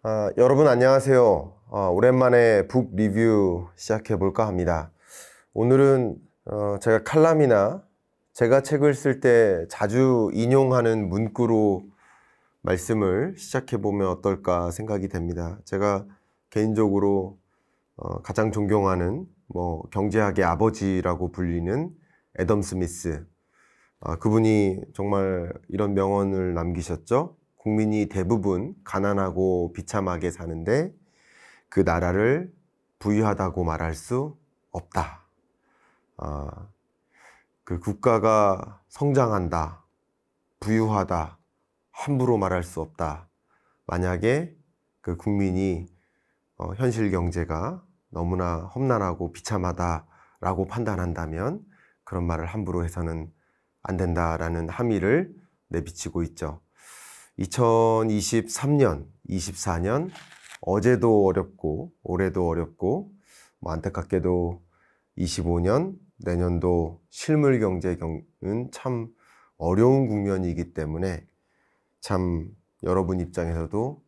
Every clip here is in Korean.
여러분 안녕하세요. 오랜만에 북 리뷰 시작해 볼까 합니다. 오늘은 제가 칼럼이나 제가 책을 쓸 때 자주 인용하는 문구로 말씀을 시작해 보면 어떨까 생각이 됩니다. 제가 개인적으로 가장 존경하는 경제학의 아버지라고 불리는 애덤 스미스, 그분이 정말 이런 명언을 남기셨죠. 국민이 대부분 가난하고 비참하게 사는데 그 나라를 부유하다고 말할 수 없다. 그 국가가 성장한다, 부유하다, 함부로 말할 수 없다. 만약에 그 국민이 현실 경제가 너무나 험난하고 비참하다라고 판단한다면 그런 말을 함부로 해서는 안 된다라는 함의를 내비치고 있죠. 2023년, 24년 어제도 어렵고 올해도 어렵고 안타깝게도 25년 내년도 실물 경제는 참 어려운 국면이기 때문에 참 여러분 입장에서도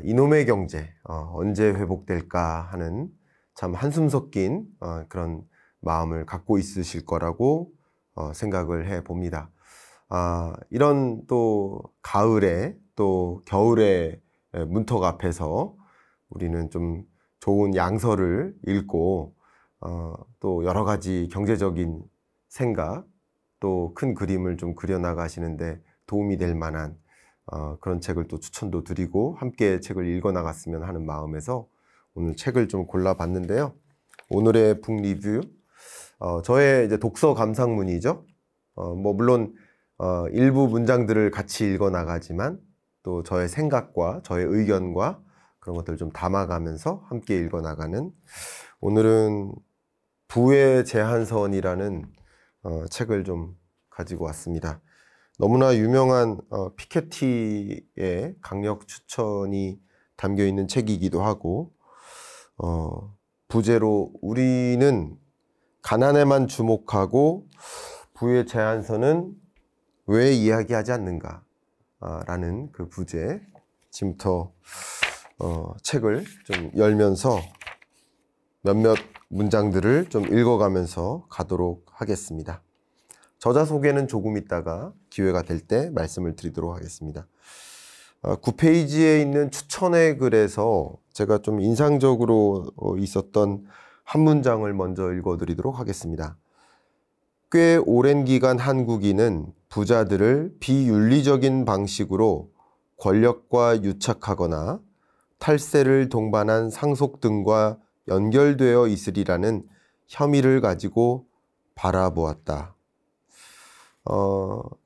이놈의 경제 언제 회복될까 하는 참 한숨 섞인 그런 마음을 갖고 있으실 거라고 생각을 해 봅니다. 이런 또 가을에 또 겨울에 문턱 앞에서 우리는 좀 좋은 양서를 읽고 또 여러 가지 경제적인 생각 또 큰 그림을 좀 그려나가시는데 도움이 될 만한 그런 책을 또 추천도 드리고 함께 책을 읽어 나갔으면 하는 마음에서 오늘 책을 좀 골라봤는데요. 오늘의 북 리뷰 저의 이제 독서 감상문이죠. 물론 일부 문장들을 같이 읽어 나가지만 또 저의 생각과 저의 의견과 그런 것들을 좀 담아가면서 함께 읽어 나가는, 오늘은 부의 제한선이라는 책을 좀 가지고 왔습니다. 너무나 유명한 피케티의 강력 추천이 담겨 있는 책이기도 하고, 부제로 우리는 가난에만 주목하고 부의 제한선은 왜 이야기하지 않는가 라는 그 부제, 지금부터 책을 좀 열면서 몇몇 문장들을 좀 읽어가면서 가도록 하겠습니다. 저자 소개는 조금 있다가 기회가 될 때 말씀을 드리도록 하겠습니다. 9페이지에 있는 추천의 글에서 제가 좀 인상적으로 있었던 한 문장을 먼저 읽어드리도록 하겠습니다. 꽤 오랜 기간 한국인은 부자들을 비윤리적인 방식으로 권력과 유착하거나 탈세를 동반한 상속 등과 연결되어 있으리라는 혐의를 가지고 바라보았다.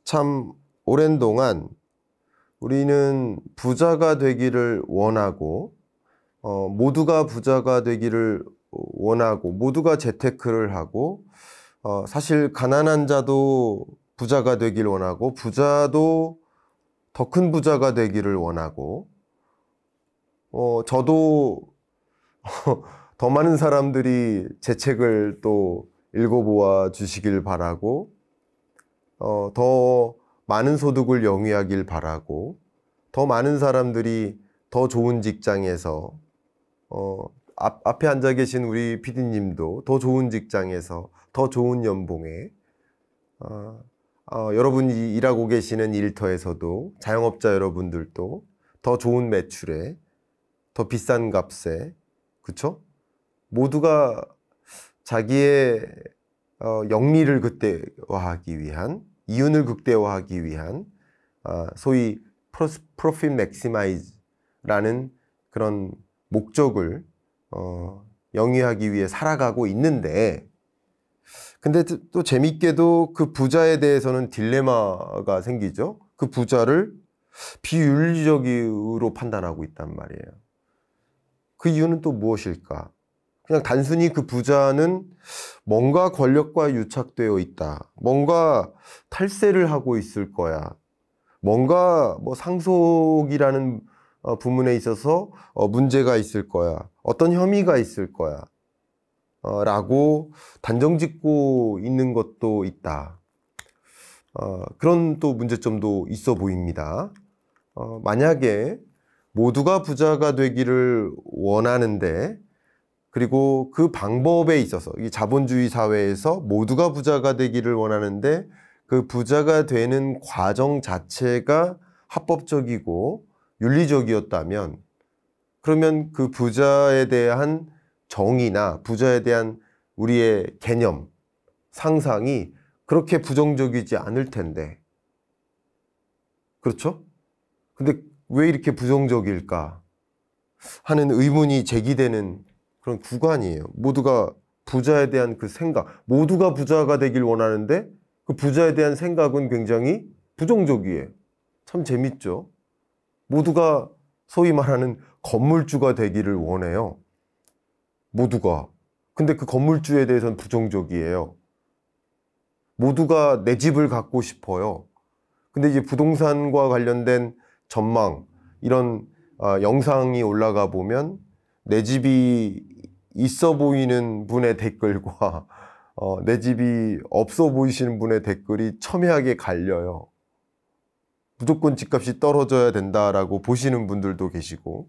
참 오랜 동안 우리는 부자가 되기를 원하고 모두가 부자가 되기를 원하고 모두가 재테크를 하고 사실 가난한 자도 부자가 되기를 원하고 부자도 더 큰 부자가 되기를 원하고 저도 더 많은 사람들이 제 책을 또 읽어보아 주시길 바라고 더 많은 소득을 영위하길 바라고 더 많은 사람들이 더 좋은 직장에서 앞에 앉아 계신 우리 PD님도 더 좋은 직장에서 더 좋은 연봉에 여러분이 일하고 계시는 일터에서도 자영업자 여러분들도 더 좋은 매출에 더 비싼 값에, 그쵸? 모두가 자기의 영리를 극대화하기 위한, 이윤을 극대화하기 위한 소위 프로핏 맥시마이즈라는 그런 목적을 영위하기 위해 살아가고 있는데, 근데 또 재밌게도 그 부자에 대해서는 딜레마가 생기죠. 그 부자를 비윤리적으로 판단하고 있단 말이에요. 그 이유는 또 무엇일까? 그냥 단순히 그 부자는 뭔가 권력과 유착되어 있다. 뭔가 탈세를 하고 있을 거야. 뭔가 상속이라는 부문에 있어서 문제가 있을 거야. 어떤 혐의가 있을 거야. 라고 단정짓고 있는 것도 있다. 그런 또 문제점도 있어 보입니다. 만약에 모두가 부자가 되기를 원하는데, 그리고 그 방법에 있어서 이 자본주의 사회에서 모두가 부자가 되기를 원하는데 그 부자가 되는 과정 자체가 합법적이고 윤리적이었다면, 그러면 그 부자에 대한 정의나 부자에 대한 우리의 개념, 상상이 그렇게 부정적이지 않을 텐데. 그렇죠? 근데 왜 이렇게 부정적일까 하는 의문이 제기되는 그런 구간이에요. 모두가 부자에 대한 그 생각, 모두가 부자가 되길 원하는데 그 부자에 대한 생각은 굉장히 부정적이에요. 참 재밌죠? 모두가 소위 말하는 건물주가 되기를 원해요. 모두가. 근데 그 건물주에 대해서는 부정적이에요. 모두가 내 집을 갖고 싶어요. 근데 이제 부동산과 관련된 전망, 이런 영상이 올라가 보면 내 집이 있어 보이는 분의 댓글과 내 집이 없어 보이시는 분의 댓글이 첨예하게 갈려요. 무조건 집값이 떨어져야 된다라고 보시는 분들도 계시고,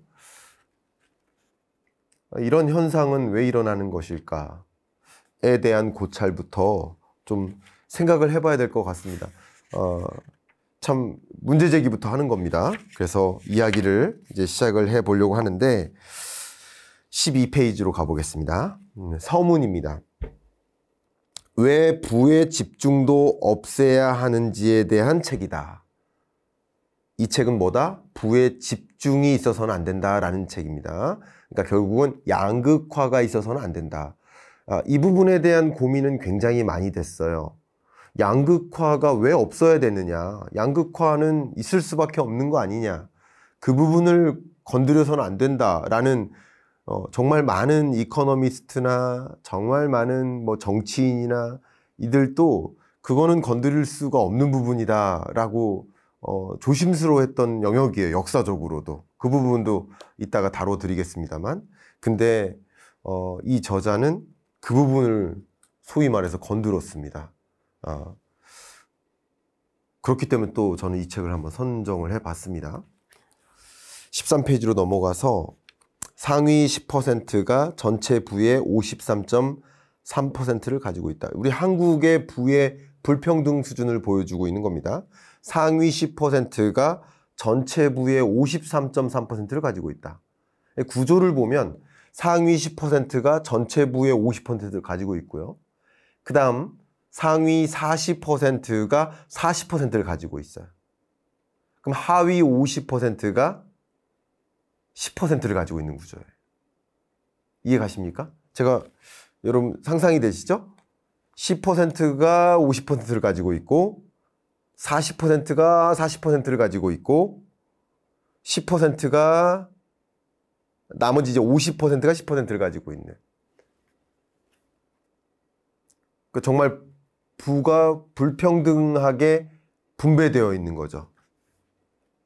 이런 현상은 왜 일어나는 것일까에 대한 고찰부터 좀 생각을 해봐야 될 것 같습니다. 참 문제 제기부터 하는 겁니다. 그래서 이야기를 이제 시작을 해 보려고 하는데 12페이지로 가보겠습니다. 서문입니다. 왜 부의 집중도 없애야 하는지에 대한 책이다. 이 책은 뭐다? 부의 집중이 있어서는 안 된다라는 책입니다. 그러니까 결국은 양극화가 있어서는 안 된다. 이 부분에 대한 고민은 굉장히 많이 됐어요. 양극화가 왜 없어야 되느냐? 양극화는 있을 수밖에 없는 거 아니냐? 그 부분을 건드려서는 안 된다라는 정말 많은 이코노미스트나 정말 많은 뭐 정치인이나 이들도 그거는 건드릴 수가 없는 부분이다라고 조심스러워했던 영역이에요. 역사적으로도. 그 부분도 이따가 다뤄드리겠습니다만, 근데 이 저자는 그 부분을 소위 말해서 건드렸습니다. 그렇기 때문에 또 저는 이 책을 한번 선정을 해봤습니다. 13페이지로 넘어가서 상위 10%가 전체 부의 53.3%를 가지고 있다. 우리 한국의 부의 불평등 수준을 보여주고 있는 겁니다. 상위 10%가 전체 부의 53.3%를 가지고 있다. 구조를 보면 상위 10%가 전체 부의 50%를 가지고 있고요. 그 다음 상위 40%가 40%를 가지고 있어요. 그럼 하위 50%가 10%를 가지고 있는 구조예요. 이해 가십니까? 제가 여러분 상상이 되시죠? 10%가 50%를 가지고 있고 40%가 40%를 가지고 있고 10%가 나머지 이제 50%가 10%를 가지고 있는, 그 정말 부가 불평등하게 분배되어 있는 거죠.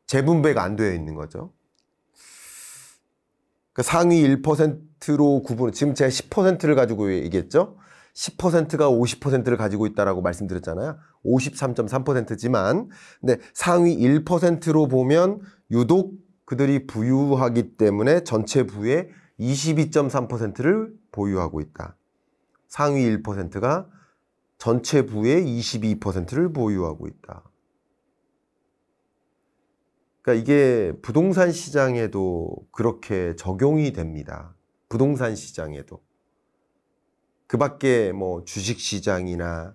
재분배가 안 되어 있는 거죠. 그 상위 1%로 구분, 지금 제가 10%를 가지고 얘기했죠. 10%가 50%를 가지고 있다라고 말씀드렸잖아요. 53.3%지만, 근데 상위 1%로 보면 유독 그들이 부유하기 때문에 전체 부의 22.3%를 보유하고 있다. 상위 1%가 전체 부의 22%를 보유하고 있다. 그러니까 이게 부동산 시장에도 그렇게 적용이 됩니다. 부동산 시장에도. 그 밖에 뭐 주식 시장이나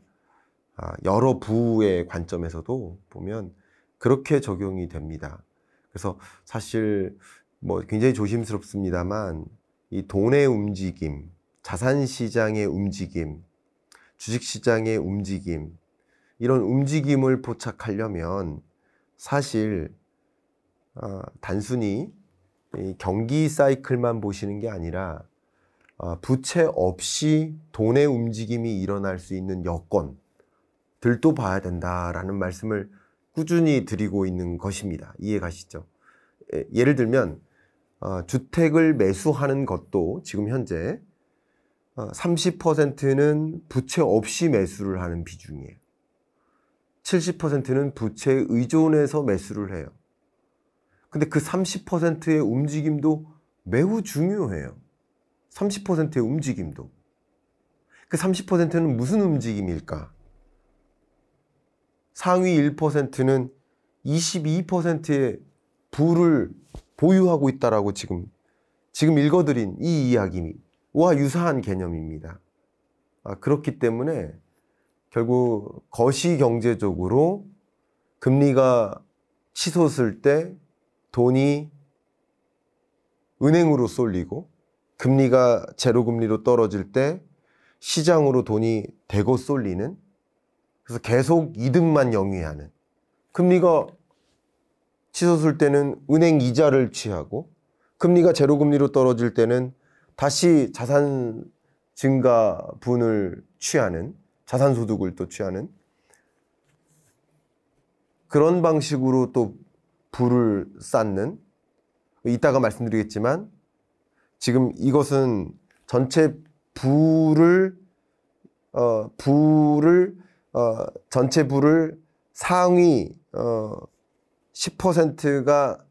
여러 부의 관점에서도 보면 그렇게 적용이 됩니다. 그래서 사실 뭐 굉장히 조심스럽습니다만 이 돈의 움직임, 자산 시장의 움직임, 주식 시장의 움직임, 이런 움직임을 포착하려면 사실 단순히 경기 사이클만 보시는 게 아니라 부채 없이 돈의 움직임이 일어날 수 있는 여건들도 봐야 된다라는 말씀을 꾸준히 드리고 있는 것입니다. 이해 가시죠? 예를 들면 주택을 매수하는 것도 지금 현재 30%는 부채 없이 매수를 하는 비중이에요. 70%는 부채에 의존해서 매수를 해요. 근데 그 30%의 움직임도 매우 중요해요. 30%의 움직임도. 그 30%는 무슨 움직임일까? 상위 1%는 22%의 부를 보유하고 있다라고 지금 읽어드린 이 이야기와 유사한 개념입니다. 그렇기 때문에 결국 거시경제적으로 금리가 치솟을 때 돈이 은행으로 쏠리고 금리가 제로금리로 떨어질 때 시장으로 돈이 대거 쏠리는, 그래서 계속 이득만 영위하는, 금리가 치솟을 때는 은행 이자를 취하고 금리가 제로금리로 떨어질 때는 다시 자산 증가분을 취하는, 자산소득을 또 취하는 그런 방식으로 또 부를 쌓는, 이따가 말씀드리겠지만 지금 이것은 전체 전체 부를 상위 10%가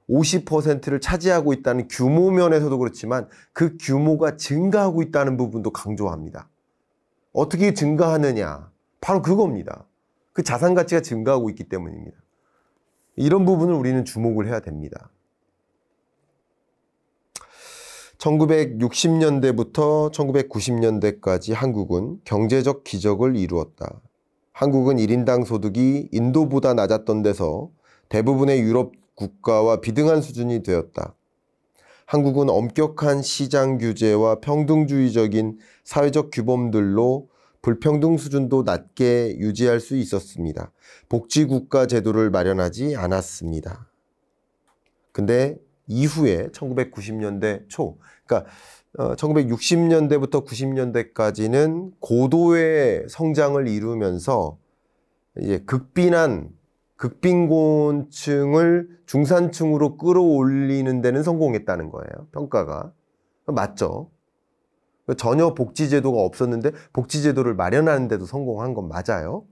50%를 차지하고 있다는 규모 면에서도 그렇지만 그 규모가 증가하고 있다는 부분도 강조합니다. 어떻게 증가하느냐? 바로 그겁니다. 그 자산 가치가 증가하고 있기 때문입니다. 이런 부분을 우리는 주목을 해야 됩니다. 1960년대부터 1990년대까지 한국은 경제적 기적을 이루었다. 한국은 1인당 소득이 인도보다 낮았던 데서 대부분의 유럽 국가와 비등한 수준이 되었다. 한국은 엄격한 시장 규제와 평등주의적인 사회적 규범들로 불평등 수준도 낮게 유지할 수 있었습니다. 복지국가 제도를 마련하지 않았습니다. 근데 이후에 1990년대 초, 그러니까 1960년대부터 90년대까지는 고도의 성장을 이루면서 이제 극빈곤층을 중산층으로 끌어올리는 데는 성공했다는 거예요. 평가가. 맞죠? 전혀 복지제도가 없었는데 복지제도를 마련하는 데도 성공한 건 맞아요.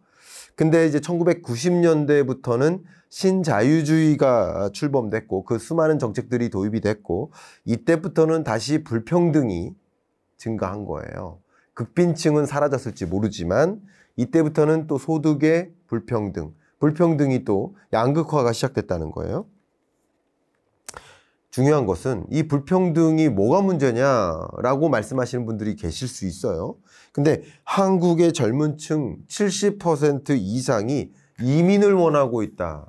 근데 이제 1990년대부터는 신자유주의가 출범됐고 그 수많은 정책들이 도입이 됐고 이때부터는 다시 불평등이 증가한 거예요. 극빈층은 사라졌을지 모르지만 이때부터는 또 소득의 불평등이 또 양극화가 시작됐다는 거예요. 중요한 것은 이 불평등이 뭐가 문제냐라고 말씀하시는 분들이 계실 수 있어요. 근데 한국의 젊은 층 70% 이상이 이민을 원하고 있다.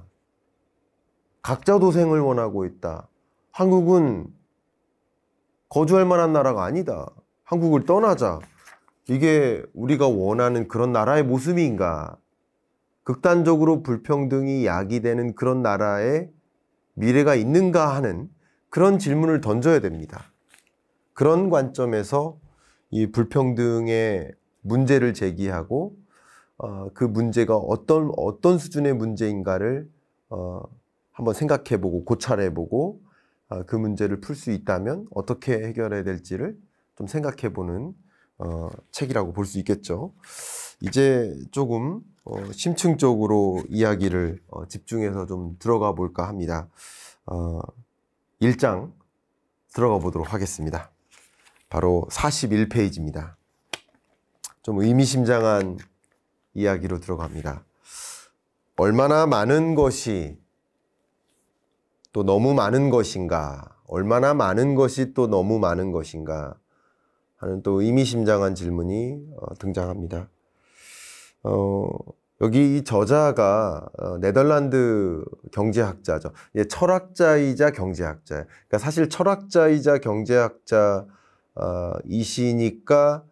각자 도생을 원하고 있다. 한국은 거주할 만한 나라가 아니다. 한국을 떠나자. 이게 우리가 원하는 그런 나라의 모습인가? 극단적으로 불평등이 야기되는 그런 나라의 미래가 있는가 하는 그런 질문을 던져야 됩니다. 그런 관점에서 이 불평등의 문제를 제기하고 그 문제가 어떤 수준의 문제인가를 한번 생각해보고 고찰해보고 그 문제를 풀 수 있다면 어떻게 해결해야 될지를 좀 생각해보는 책이라고 볼 수 있겠죠. 이제 조금 심층적으로 이야기를 집중해서 좀 들어가 볼까 합니다. 1장 들어가 보도록 하겠습니다. 바로 41페이지입니다. 좀 의미심장한 이야기로 들어갑니다. 얼마나 많은 것이 또 너무 많은 것인가? 얼마나 많은 것이 또 너무 많은 것인가? 하는 또 의미심장한 질문이 등장합니다. 여기 이 저자가 네덜란드 경제학자죠. 예, 철학자이자 경제학자예요. 그러니까 사실 철학자이자 경제학자이시니까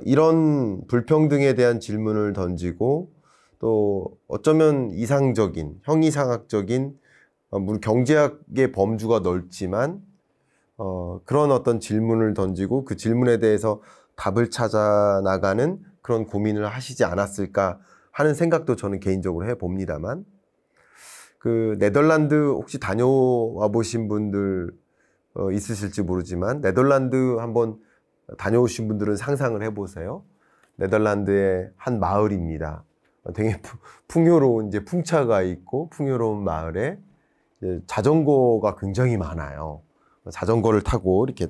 이런 불평등에 대한 질문을 던지고 또 어쩌면 이상적인, 형이상학적인 물론 경제학의 범주가 넓지만 그런 어떤 질문을 던지고 그 질문에 대해서 답을 찾아 나가는 그런 고민을 하시지 않았을까 하는 생각도 저는 개인적으로 해봅니다만, 그 네덜란드 혹시 다녀와 보신 분들 있으실지 모르지만 네덜란드 한번 다녀오신 분들은 상상을 해보세요. 네덜란드의 한 마을입니다. 되게 풍요로운 이제 풍차가 있고 풍요로운 마을에 자전거가 굉장히 많아요. 자전거를 타고 이렇게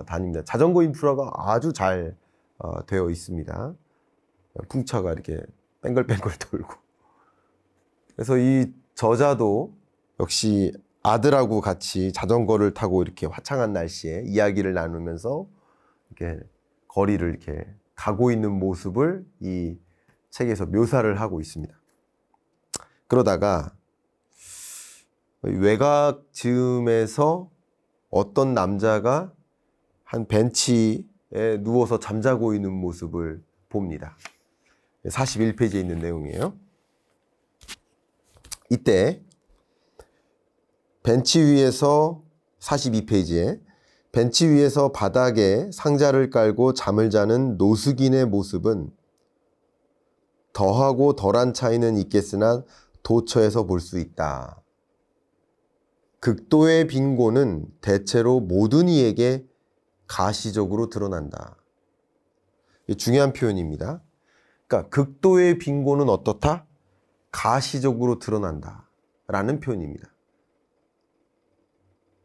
다닙니다. 자전거 인프라가 아주 잘 되어 있습니다. 풍차가 이렇게 뱅글뱅글 돌고. 그래서 이 저자도 역시 아들하고 같이 자전거를 타고 이렇게 화창한 날씨에 이야기를 나누면서 이렇게 거리를 이렇게 가고 있는 모습을 이 책에서 묘사를 하고 있습니다. 그러다가 외곽 즈음에서 어떤 남자가 한 벤치에 누워서 잠자고 있는 모습을 봅니다. 41페이지에 있는 내용이에요. 이때 벤치 위에서 42페이지에 벤치 위에서 바닥에 상자를 깔고 잠을 자는 노숙인의 모습은 더하고 덜한 차이는 있겠으나 도처에서 볼 수 있다. 극도의 빈곤은 대체로 모든 이에게 가시적으로 드러난다. 이게 중요한 표현입니다. 그러니까 극도의 빈곤은 어떻다? 가시적으로 드러난다 라는 표현입니다.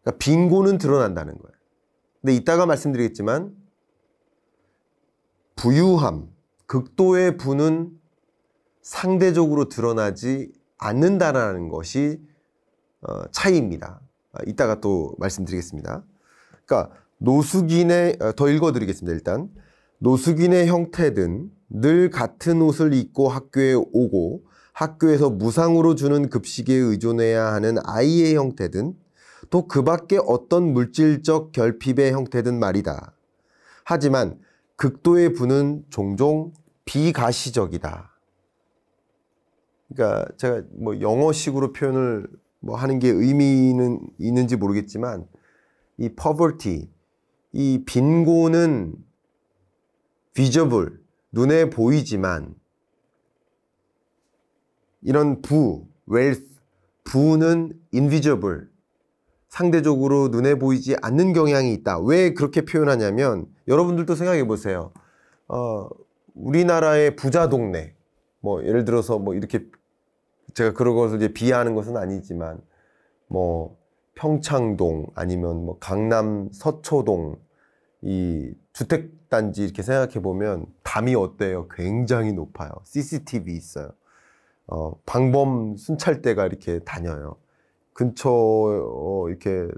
그러니까 빈곤은 드러난다는 거예요. 근데 이따가 말씀드리겠지만 부유함, 극도의 부는 상대적으로 드러나지 않는다라는 것이 차이입니다. 이따가 또 말씀드리겠습니다. 그러니까 노숙인의, 더 읽어드리겠습니다. 일단 노숙인의 형태든 늘 같은 옷을 입고 학교에 오고 학교에서 무상으로 주는 급식에 의존해야 하는 아이의 형태든 또 그 밖에 어떤 물질적 결핍의 형태든 말이다. 하지만 극도의 부는 종종 비가시적이다. 그러니까 제가 뭐 영어식으로 표현을 뭐 하는 게 의미는 있는지 모르겠지만 이 poverty, 이 빈곤은 visible, 눈에 보이지만 이런 부, wealth, 부는 invisible, 상대적으로 눈에 보이지 않는 경향이 있다. 왜 그렇게 표현하냐면 여러분들도 생각해 보세요. 우리나라의 부자 동네, 뭐 예를 들어서 뭐 이렇게 제가 그런 것을 이제 비하하는 것은 아니지만 뭐 평창동 아니면 뭐 강남 서초동 이 주택단지 이렇게 생각해 보면 담이 어때요? 굉장히 높아요. CCTV 있어요. 방범 순찰대가 이렇게 다녀요. 근처 이렇게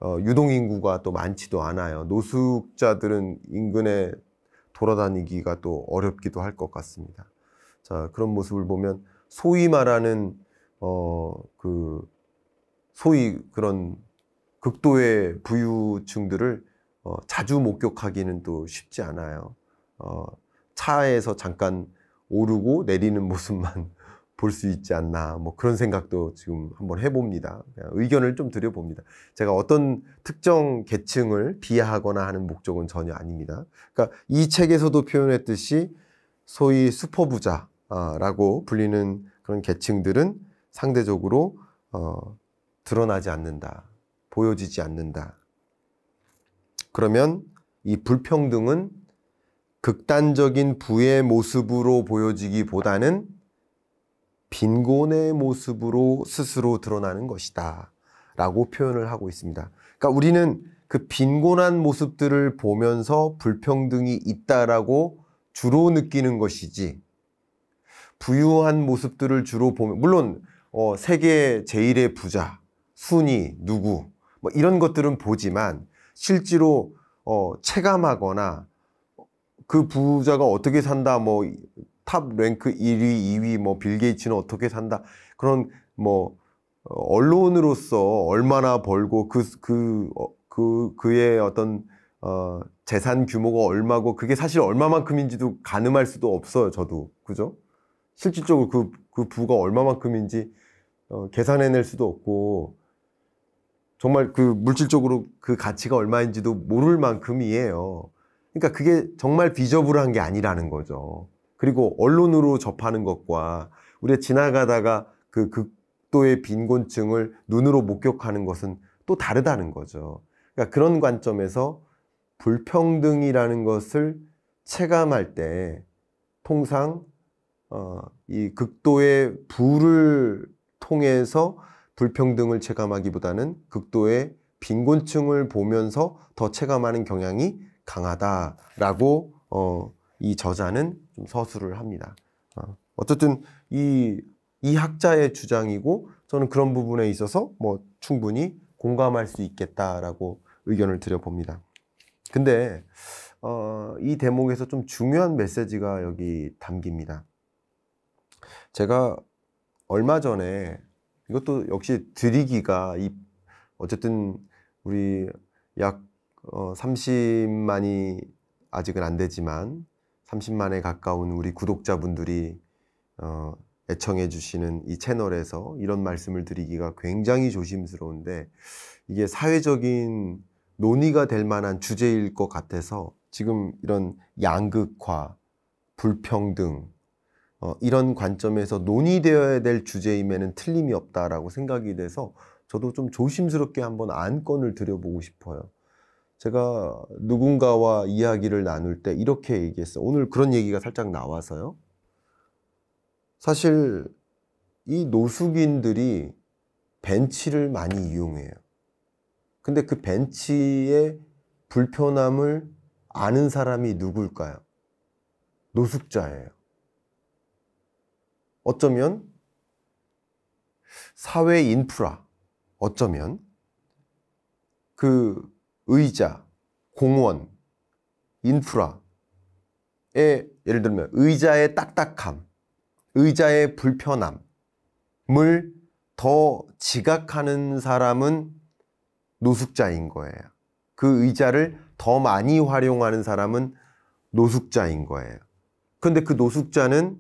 유동인구가 또 많지도 않아요. 노숙자들은 인근에 돌아다니기가 또 어렵기도 할 것 같습니다. 자, 그런 모습을 보면 소위 말하는 소위 그런 극도의 부유층들을 자주 목격하기는 또 쉽지 않아요. 차에서 잠깐 오르고 내리는 모습만 볼 수 있지 않나, 뭐 그런 생각도 지금 한번 해봅니다. 의견을 좀 드려봅니다. 제가 어떤 특정 계층을 비하하거나 하는 목적은 전혀 아닙니다. 그러니까 이 책에서도 표현했듯이 소위 슈퍼부자라고 불리는 그런 계층들은 상대적으로 드러나지 않는다, 보여지지 않는다. 그러면 이 불평등은 극단적인 부의 모습으로 보여지기보다는 빈곤의 모습으로 스스로 드러나는 것이다 라고 표현을 하고 있습니다. 그러니까 우리는 그 빈곤한 모습들을 보면서 불평등이 있다라고 주로 느끼는 것이지, 부유한 모습들을 주로 보면, 물론 세계 제일의 부자, 순위, 누구 뭐 이런 것들은 보지만 실제로 체감하거나 그 부자가 어떻게 산다, 뭐 탑 랭크 1위, 2위, 뭐 빌 게이츠는 어떻게 산다, 그런 뭐 언론으로서 얼마나 벌고 그의 어떤 재산 규모가 얼마고 그게 사실 얼마만큼인지도 가늠할 수도 없어요. 저도 그죠? 실질적으로 그 부가 얼마만큼인지 계산해낼 수도 없고 정말 그 물질적으로 그 가치가 얼마인지도 모를 만큼이에요. 그러니까 그게 정말 비저블한 게 아니라는 거죠. 그리고 언론으로 접하는 것과 우리가 지나가다가 그 극도의 빈곤층을 눈으로 목격하는 것은 또 다르다는 거죠. 그러니까 그런 관점에서 불평등이라는 것을 체감할 때 통상 이 극도의 부를 통해서 불평등을 체감하기보다는 극도의 빈곤층을 보면서 더 체감하는 경향이 강하다라고 이 저자는 좀 서술을 합니다. 어쨌든 이 학자의 주장이고 저는 그런 부분에 있어서 뭐 충분히 공감할 수 있겠다라고 의견을 드려봅니다. 근데 이 대목에서 좀 중요한 메시지가 여기 담깁니다. 제가 얼마 전에 이것도 역시 드리기가 어쨌든 우리 약 30만이 아직은 안 되지만 30만에 가까운 우리 구독자분들이 애청해 주시는 이 채널에서 이런 말씀을 드리기가 굉장히 조심스러운데 이게 사회적인 논의가 될 만한 주제일 것 같아서 지금 이런 양극화, 불평등 이런 관점에서 논의되어야 될 주제임에는 틀림이 없다라고 생각이 돼서 저도 좀 조심스럽게 한번 안건을 드려보고 싶어요. 제가 누군가와 이야기를 나눌 때 이렇게 얘기했어요. 오늘 그런 얘기가 살짝 나와서요. 사실 이 노숙인들이 벤치를 많이 이용해요. 근데 그 벤치의 불편함을 아는 사람이 누굴까요? 노숙자예요. 어쩌면 사회 인프라, 어쩌면 그 의자, 공원, 인프라의 예를 들면 의자의 딱딱함, 의자의 불편함을 더 지각하는 사람은 노숙자인 거예요. 그 의자를 더 많이 활용하는 사람은 노숙자인 거예요. 그런데 그 노숙자는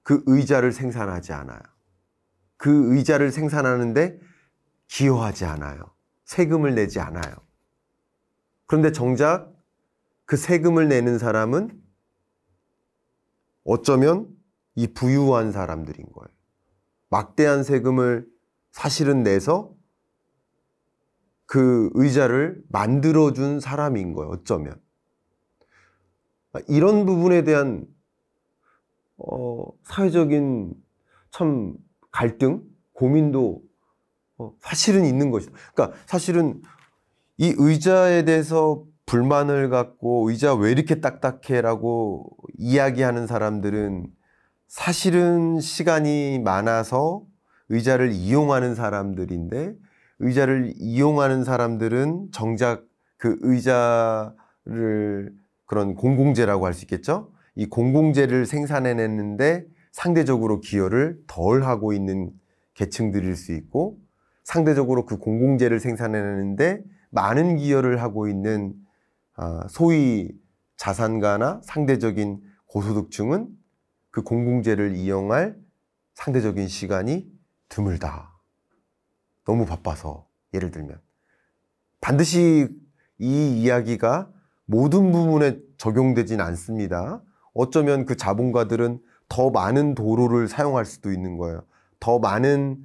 그 의자를 생산하지 않아요. 그 의자를 생산하는데 기여하지 않아요. 세금을 내지 않아요. 그런데 정작 그 세금을 내는 사람은 어쩌면 이 부유한 사람들인 거예요. 막대한 세금을 사실은 내서 그 의자를 만들어준 사람인 거예요. 어쩌면. 이런 부분에 대한 사회적인 참 갈등, 고민도 사실은 있는 것이다. 그러니까 사실은 이 의자에 대해서 불만을 갖고 의자 왜 이렇게 딱딱해라고 이야기하는 사람들은 사실은 시간이 많아서 의자를 이용하는 사람들인데 의자를 이용하는 사람들은 정작 그 의자를 그런 공공재라고 할 수 있겠죠? 이 공공재를 생산해내는데 상대적으로 기여를 덜 하고 있는 계층들일 수 있고 상대적으로 그 공공재를 생산해내는데 많은 기여를 하고 있는 소위 자산가나 상대적인 고소득층은 그 공공재를 이용할 상대적인 시간이 드물다. 너무 바빠서 예를 들면 반드시 이 이야기가 모든 부분에 적용되진 않습니다. 어쩌면 그 자본가들은 더 많은 도로를 사용할 수도 있는 거예요. 더 많은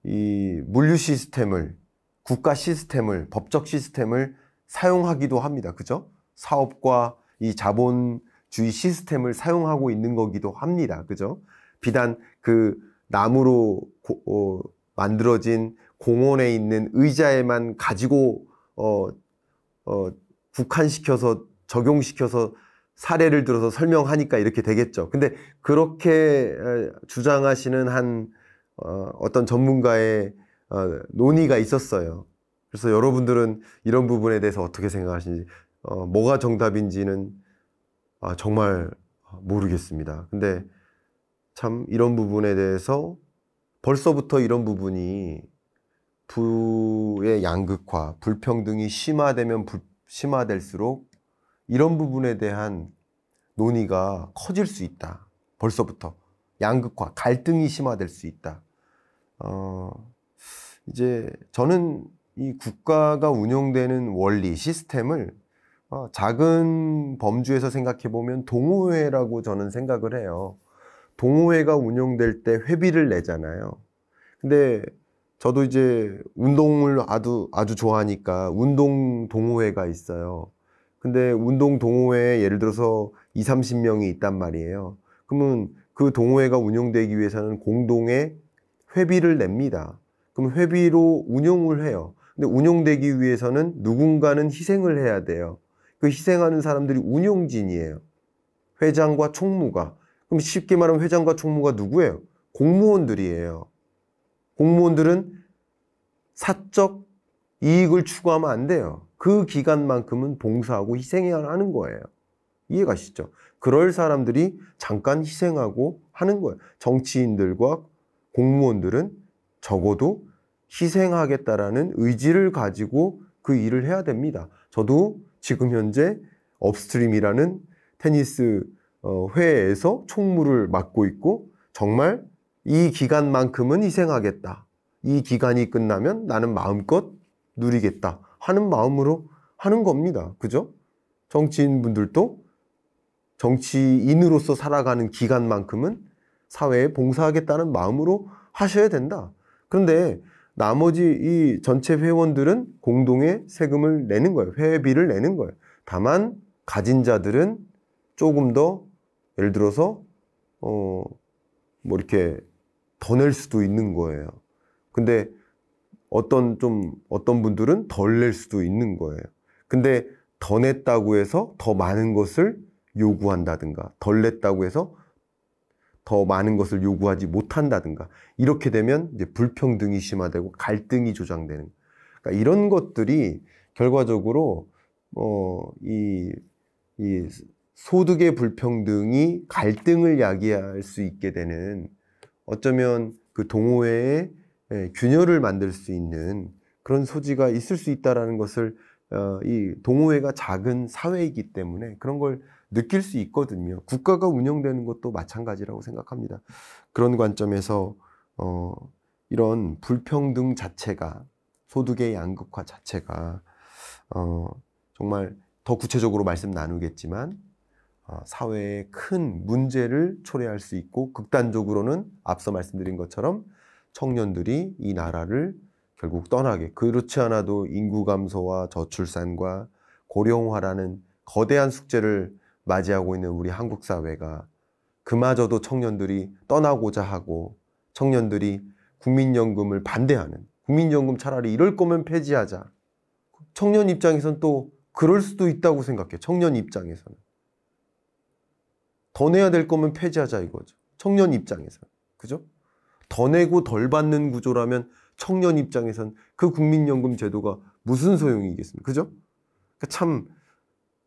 이 물류 시스템을 국가 시스템을 법적 시스템을 사용하기도 합니다. 그죠? 사업과 이 자본주의 시스템을 사용하고 있는 거기도 합니다. 그죠? 비단 그 나무로 만들어진 공원에 있는 의자에만 가지고 국한시켜서 적용시켜서 사례를 들어서 설명하니까 이렇게 되겠죠. 근데 그렇게 주장하시는 한 어떤 전문가의 논의가 있었어요. 그래서 여러분들은 이런 부분에 대해서 어떻게 생각하시는지 뭐가 정답인지는 정말 모르겠습니다. 근데 참 이런 부분에 대해서 벌써부터 이런 부분이 부의 양극화, 불평등이 심화되면 심화될수록 이런 부분에 대한 논의가 커질 수 있다. 벌써부터 양극화, 갈등이 심화될 수 있다. 이제 저는 이 국가가 운영되는 원리, 시스템을 작은 범주에서 생각해 보면 동호회라고 저는 생각을 해요. 동호회가 운영될 때 회비를 내잖아요. 근데 저도 이제 운동을 아주 좋아하니까 운동 동호회가 있어요. 근데 운동 동호회에 예를 들어서 20-30명이 있단 말이에요. 그러면 그 동호회가 운영되기 위해서는 공동의 회비를 냅니다. 그럼 회비로 운용을 해요. 근데 운용되기 위해서는 누군가는 희생을 해야 돼요. 그 희생하는 사람들이 운용진이에요. 회장과 총무가. 그럼 쉽게 말하면 회장과 총무가 누구예요? 공무원들이에요. 공무원들은 사적 이익을 추구하면 안 돼요. 그 기간만큼은 봉사하고 희생해야 하는 거예요. 이해가시죠? 그럴 사람들이 잠깐 희생하고 하는 거예요. 정치인들과 공무원들은 적어도 희생하겠다라는 의지를 가지고 그 일을 해야 됩니다. 저도 지금 현재 업스트림이라는 테니스 회에서 총무를 맡고 있고 정말 이 기간만큼은 희생하겠다. 이 기간이 끝나면 나는 마음껏 누리겠다 하는 마음으로 하는 겁니다. 그죠? 정치인분들도 정치인으로서 살아가는 기간만큼은 사회에 봉사하겠다는 마음으로 하셔야 된다. 그런데 나머지 이 전체 회원들은 공동의 세금을 내는 거예요. 회비를 내는 거예요. 다만 가진 자들은 조금 더 예를 들어서 뭐 이렇게 더 낼 수도 있는 거예요. 근데 어떤 분들은 덜 낼 수도 있는 거예요. 근데 더 냈다고 해서 더 많은 것을 요구한다든가 덜 냈다고 해서 더 많은 것을 요구하지 못한다든가 이렇게 되면 이제 불평등이 심화되고 갈등이 조장되는, 그러니까 이런 것들이 결과적으로 이 소득의 불평등이 갈등을 야기할 수 있게 되는, 어쩌면 그 동호회의 균열을 만들 수 있는 그런 소지가 있을 수 있다라는 것을 이 동호회가 작은 사회이기 때문에 그런 걸 느낄 수 있거든요. 국가가 운영되는 것도 마찬가지라고 생각합니다. 그런 관점에서 이런 불평등 자체가, 소득의 양극화 자체가 정말 더 구체적으로 말씀 나누겠지만 사회에 큰 문제를 초래할 수 있고, 극단적으로는 앞서 말씀드린 것처럼 청년들이 이 나라를 결국 떠나게, 그렇지 않아도 인구 감소와 저출산과 고령화라는 거대한 숙제를 맞이하고 있는 우리 한국 사회가 그마저도 청년들이 떠나고자 하고, 청년들이 국민연금을 반대하는, 국민연금 차라리 이럴 거면 폐지하자. 청년 입장에서는 또 그럴 수도 있다고 생각해. 청년 입장에서는 더 내야 될 거면 폐지하자 이거죠. 청년 입장에서는. 그죠? 더 내고 덜 받는 구조라면 청년 입장에선 그 국민연금 제도가 무슨 소용이겠습니까? 그죠? 그러니까 참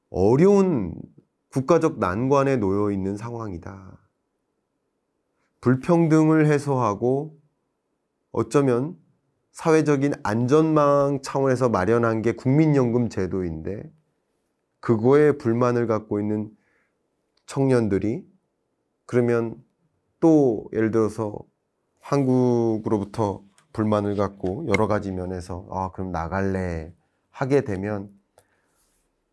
어려운 국가적 난관에 놓여 있는 상황이다. 불평등을 해소하고 어쩌면 사회적인 안전망 차원에서 마련한 게 국민연금 제도인데, 그거에 불만을 갖고 있는 청년들이 그러면 또 예를 들어서 한국으로부터 불만을 갖고 여러 가지 면에서 그럼 나갈래 하게 되면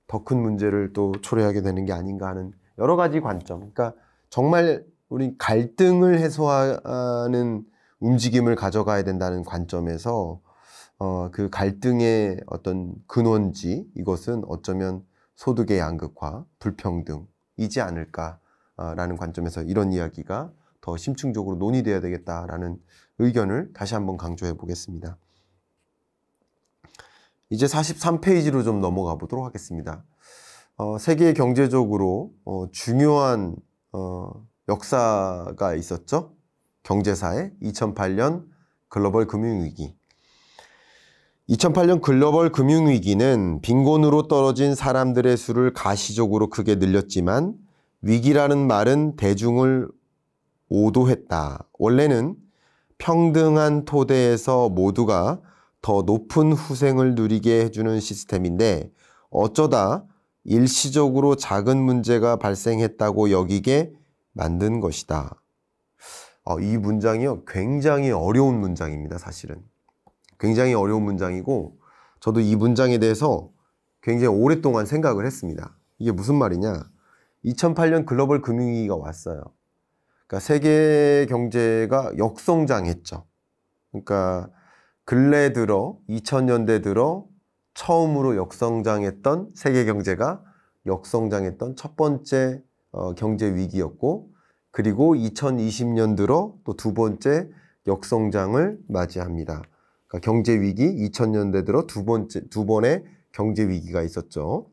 더 큰 문제를 또 초래하게 되는 게 아닌가 하는 여러 가지 관점. 그러니까 정말 우리 갈등을 해소하는 움직임을 가져가야 된다는 관점에서 그 갈등의 어떤 근원지, 이것은 어쩌면 소득의 양극화, 불평등이지 않을까라는 관점에서 이런 이야기가 더 심층적으로 논의되어야 되겠다라는 의견을 다시 한번 강조해 보겠습니다. 이제 43페이지로 좀 넘어가 보도록 하겠습니다. 세계 경제적으로 중요한 역사가 있었죠. 경제사에 2008년 글로벌 금융위기. 2008년 글로벌 금융위기는 빈곤으로 떨어진 사람들의 수를 가시적으로 크게 늘렸지만 위기라는 말은 대중을 오도했다. 원래는 평등한 토대에서 모두가 더 높은 후생을 누리게 해주는 시스템인데 어쩌다 일시적으로 작은 문제가 발생했다고 여기게 만든 것이다. 이 문장이요, 굉장히 어려운 문장입니다. 사실은 굉장히 어려운 문장이고, 저도 이 문장에 대해서 굉장히 오랫동안 생각을 했습니다. 이게 무슨 말이냐, 2008년 글로벌 금융위기가 왔어요. 그러니까 세계 경제가 역성장했죠. 그러니까 근래 들어 2000년대 들어 처음으로 역성장했던, 세계 경제가 역성장했던 첫 번째 경제 위기였고, 그리고 2020년 들어 또 두 번째 역성장을 맞이합니다. 그러니까 경제 위기 2000년대 들어 두 번의 경제 위기가 있었죠.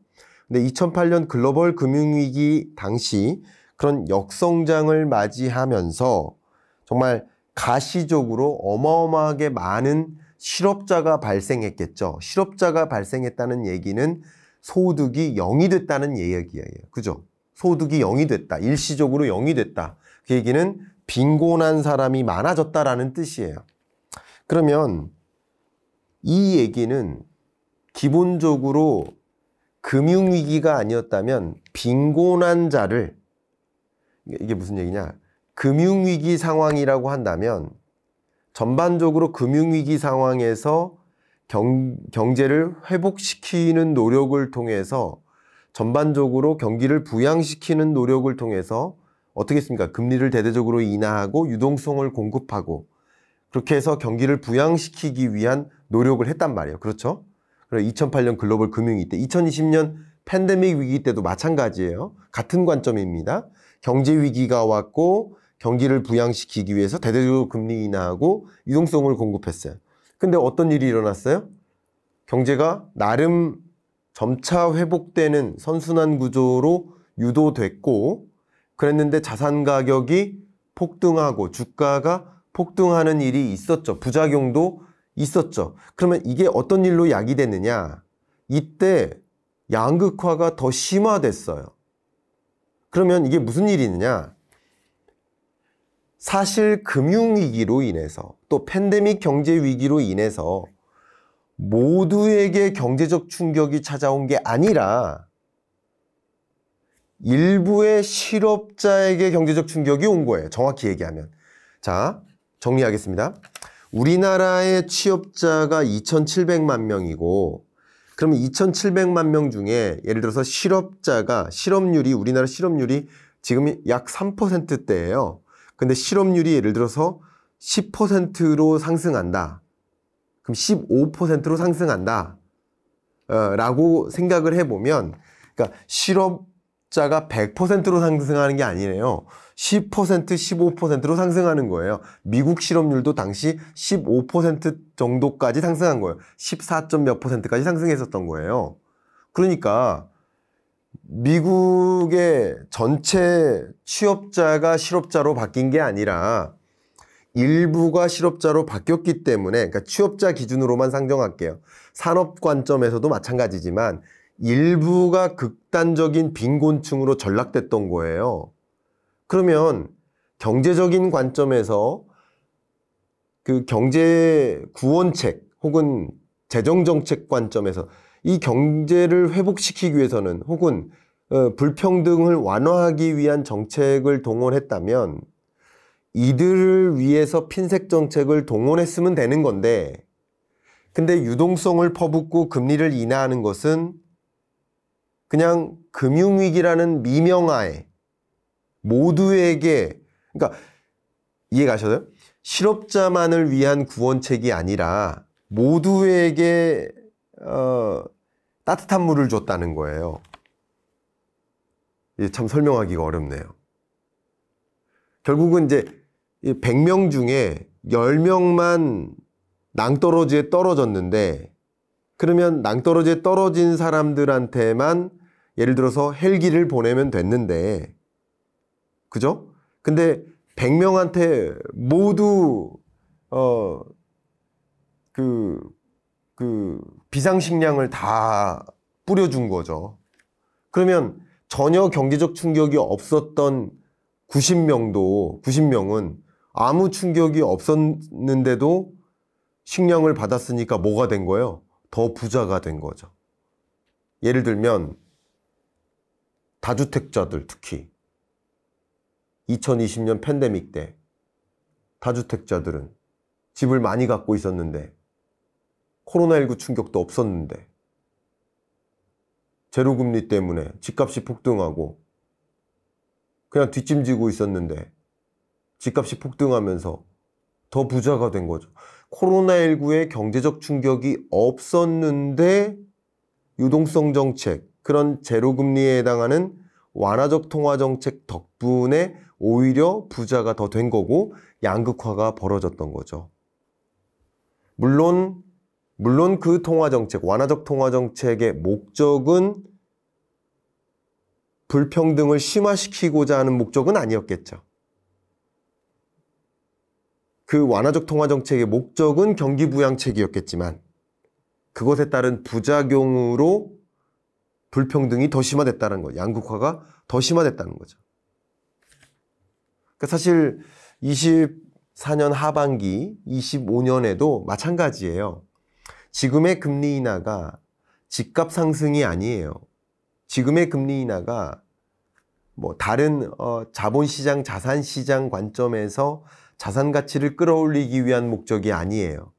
근데 2008년 글로벌 금융위기 당시 그런 역성장을 맞이하면서 정말 가시적으로 어마어마하게 많은 실업자가 발생했겠죠. 실업자가 발생했다는 얘기는 소득이 0이 됐다는 얘기예요. 그죠? 소득이 0이 됐다. 일시적으로 0이 됐다. 그 얘기는 빈곤한 사람이 많아졌다라는 뜻이에요. 그러면 이 얘기는 기본적으로 금융위기가 아니었다면 빈곤한 자를, 이게 무슨 얘기냐? 금융위기 상황이라고 한다면 전반적으로 금융위기 상황에서 경제를 회복시키는 노력을 통해서 전반적으로 경기를 부양시키는 노력을 통해서 어떻게 했습니까? 금리를 대대적으로 인하하고 유동성을 공급하고 그렇게 해서 경기를 부양시키기 위한 노력을 했단 말이에요. 그렇죠? 그래서 2008년 글로벌 금융위기 때, 2020년 팬데믹 위기 때도 마찬가지예요. 같은 관점입니다. 경제 위기가 왔고 경기를 부양시키기 위해서 대대적으로 금리 인하하고 유동성을 공급했어요. 근데 어떤 일이 일어났어요? 경제가 나름 점차 회복되는 선순환 구조로 유도됐고 그랬는데 자산 가격이 폭등하고 주가가 폭등하는 일이 있었죠. 부작용도 있었죠. 그러면 이게 어떤 일로 야기됐느냐? 이때 양극화가 더 심화됐어요. 그러면 이게 무슨 일이느냐? 사실 금융위기로 인해서 또 팬데믹 경제위기로 인해서 모두에게 경제적 충격이 찾아온 게 아니라 일부의 실업자에게 경제적 충격이 온 거예요. 정확히 얘기하면. 자, 정리하겠습니다. 우리나라의 취업자가 2,700만 명이고 그러면 2,700만 명 중에 예를 들어서 실업률이 우리나라 실업률이 지금 약 3%대예요. 근데 실업률이 예를 들어서 10%로 상승한다. 그럼 15%로 상승한다. 라고 생각을 해보면, 그러니까 실업자가 100%로 상승하는 게 아니네요. 10%, 15%로 상승하는 거예요. 미국 실업률도 당시 15% 정도까지 상승한 거예요. 14몇 %까지 상승했었던 거예요. 그러니까 미국의 전체 취업자가 실업자로 바뀐 게 아니라 일부가 실업자로 바뀌었기 때문에, 그러니까 취업자 기준으로만 상정할게요. 산업 관점에서도 마찬가지지만 일부가 극단적인 빈곤층으로 전락됐던 거예요. 그러면 경제적인 관점에서 그 경제 구원책 혹은 재정정책 관점에서 이 경제를 회복시키기 위해서는 혹은 불평등을 완화하기 위한 정책을 동원했다면 이들을 위해서 핀셋 정책을 동원했으면 되는 건데, 근데 유동성을 퍼붓고 금리를 인하하는 것은 그냥 금융위기라는 미명하에 모두에게, 그러니까 이해가셔요? 실업자만을 위한 구원책이 아니라 모두에게 따뜻한 물을 줬다는 거예요. 이게 참 설명하기가 어렵네요. 결국은 이제 100명 중에 10명만 낭떠러지에 떨어졌는데, 그러면 낭떠러지에 떨어진 사람들한테만 예를 들어서 헬기를 보내면 됐는데, 그죠? 근데 100명한테 모두 비상식량을 다 뿌려준 거죠. 그러면 전혀 경제적 충격이 없었던 90명은 아무 충격이 없었는데도 식량을 받았으니까 뭐가 된 거예요? 더 부자가 된 거죠. 예를 들면 다주택자들, 특히 2020년 팬데믹 때 다주택자들은 집을 많이 갖고 있었는데 코로나19 충격도 없었는데 제로금리 때문에 집값이 폭등하고 그냥 뒷짐지고 있었는데 집값이 폭등하면서 더 부자가 된 거죠. 코로나19의 경제적 충격이 없었는데 유동성 정책, 그런 제로금리에 해당하는 완화적 통화정책 덕분에 오히려 부자가 더 된 거고 양극화가 벌어졌던 거죠. 물론 그 통화정책, 완화적 통화정책의 목적은 불평등을 심화시키고자 하는 목적은 아니었겠죠. 그 완화적 통화정책의 목적은 경기부양책이었겠지만 그것에 따른 부작용으로 불평등이 더 심화됐다는 거예요. 양극화가 더 심화됐다는 거죠. 그러니까 사실 24년 하반기, 25년에도 마찬가지예요. 지금의 금리 인하가 집값 상승이 아니에요. 지금의 금리 인하가 뭐 다른 자본시장, 자산시장 관점에서 자산 가치를 끌어올리기 위한 목적이 아니에요.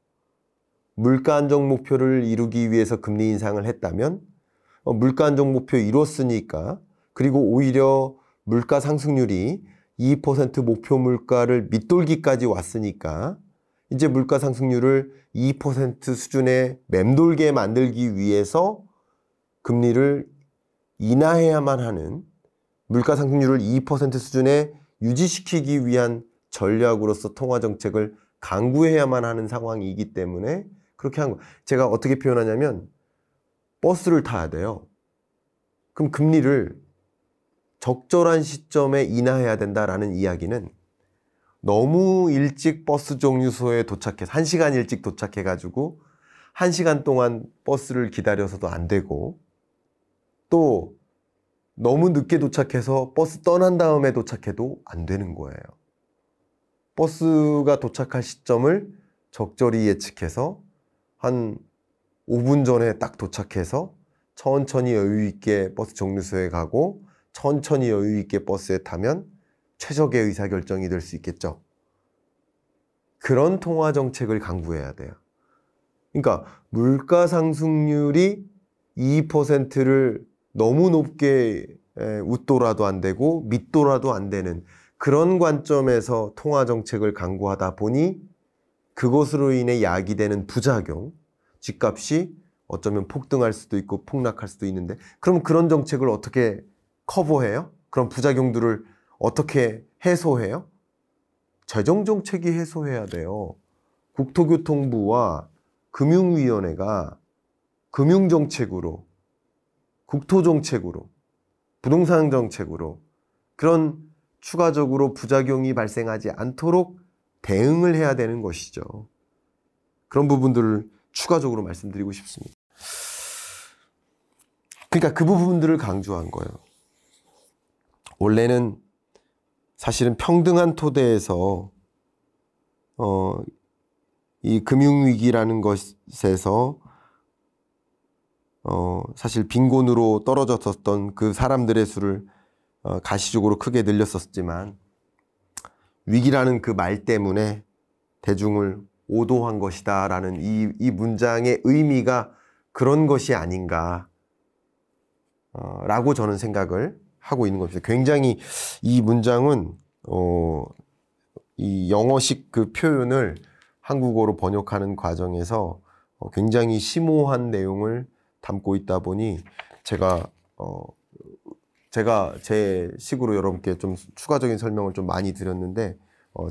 물가 안정 목표를 이루기 위해서 금리 인상을 했다면 물가 안정 목표 이뤘으니까, 그리고 오히려 물가 상승률이 2% 목표 물가를 밑돌기까지 왔으니까 이제 물가 상승률을 2% 수준에 맴돌게 만들기 위해서 금리를 인하해야만 하는, 물가 상승률을 2% 수준에 유지시키기 위한 전략으로서 통화정책을 강구해야만 하는 상황이기 때문에 그렇게 한 거. 제가 어떻게 표현하냐면 버스를 타야 돼요. 그럼 금리를 적절한 시점에 인하해야 된다라는 이야기는 너무 일찍 버스 정류소에 도착해서 1시간 일찍 도착해가지고 1시간 동안 버스를 기다려서도 안 되고, 또 너무 늦게 도착해서 버스 떠난 다음에 도착해도 안 되는 거예요. 버스가 도착할 시점을 적절히 예측해서 한 5분 전에 딱 도착해서 천천히 여유 있게 버스 정류소에 가고 천천히 여유 있게 버스에 타면 최적의 의사결정이 될 수 있겠죠. 그런 통화 정책을 강구해야 돼요. 그러니까 물가 상승률이 2%를 너무 높게 웃도라도 안 되고 밑도라도 안 되는 그런 관점에서 통화 정책을 강구하다 보니 그것으로 인해 야기되는 부작용, 집값이 어쩌면 폭등할 수도 있고 폭락할 수도 있는데, 그럼 그런 정책을 어떻게 커버해요? 그런 부작용들을 어떻게 해소해요? 재정정책이 해소해야 돼요. 국토교통부와 금융위원회가 금융정책으로, 국토정책으로, 부동산 정책으로 그런 추가적으로 부작용이 발생하지 않도록 대응을 해야 되는 것이죠. 그런 부분들을 추가적으로 말씀드리고 싶습니다. 그러니까 그 부분들을 강조한 거예요. 원래는 사실은 평등한 토대에서 이 금융위기라는 것에서 사실 빈곤으로 떨어졌었던 그 사람들의 수를 가시적으로 크게 늘렸었지만, 위기라는 그 말 때문에 대중을 오도한 것이다 라는 이 문장의 의미가 그런 것이 아닌가 라고 저는 생각을 하고 있는 겁니다. 굉장히 이 문장은 이 영어식 그 표현을 한국어로 번역하는 과정에서 굉장히 심오한 내용을 담고 있다 보니 제가 제 식으로 여러분께 좀 추가적인 설명을 좀 많이 드렸는데,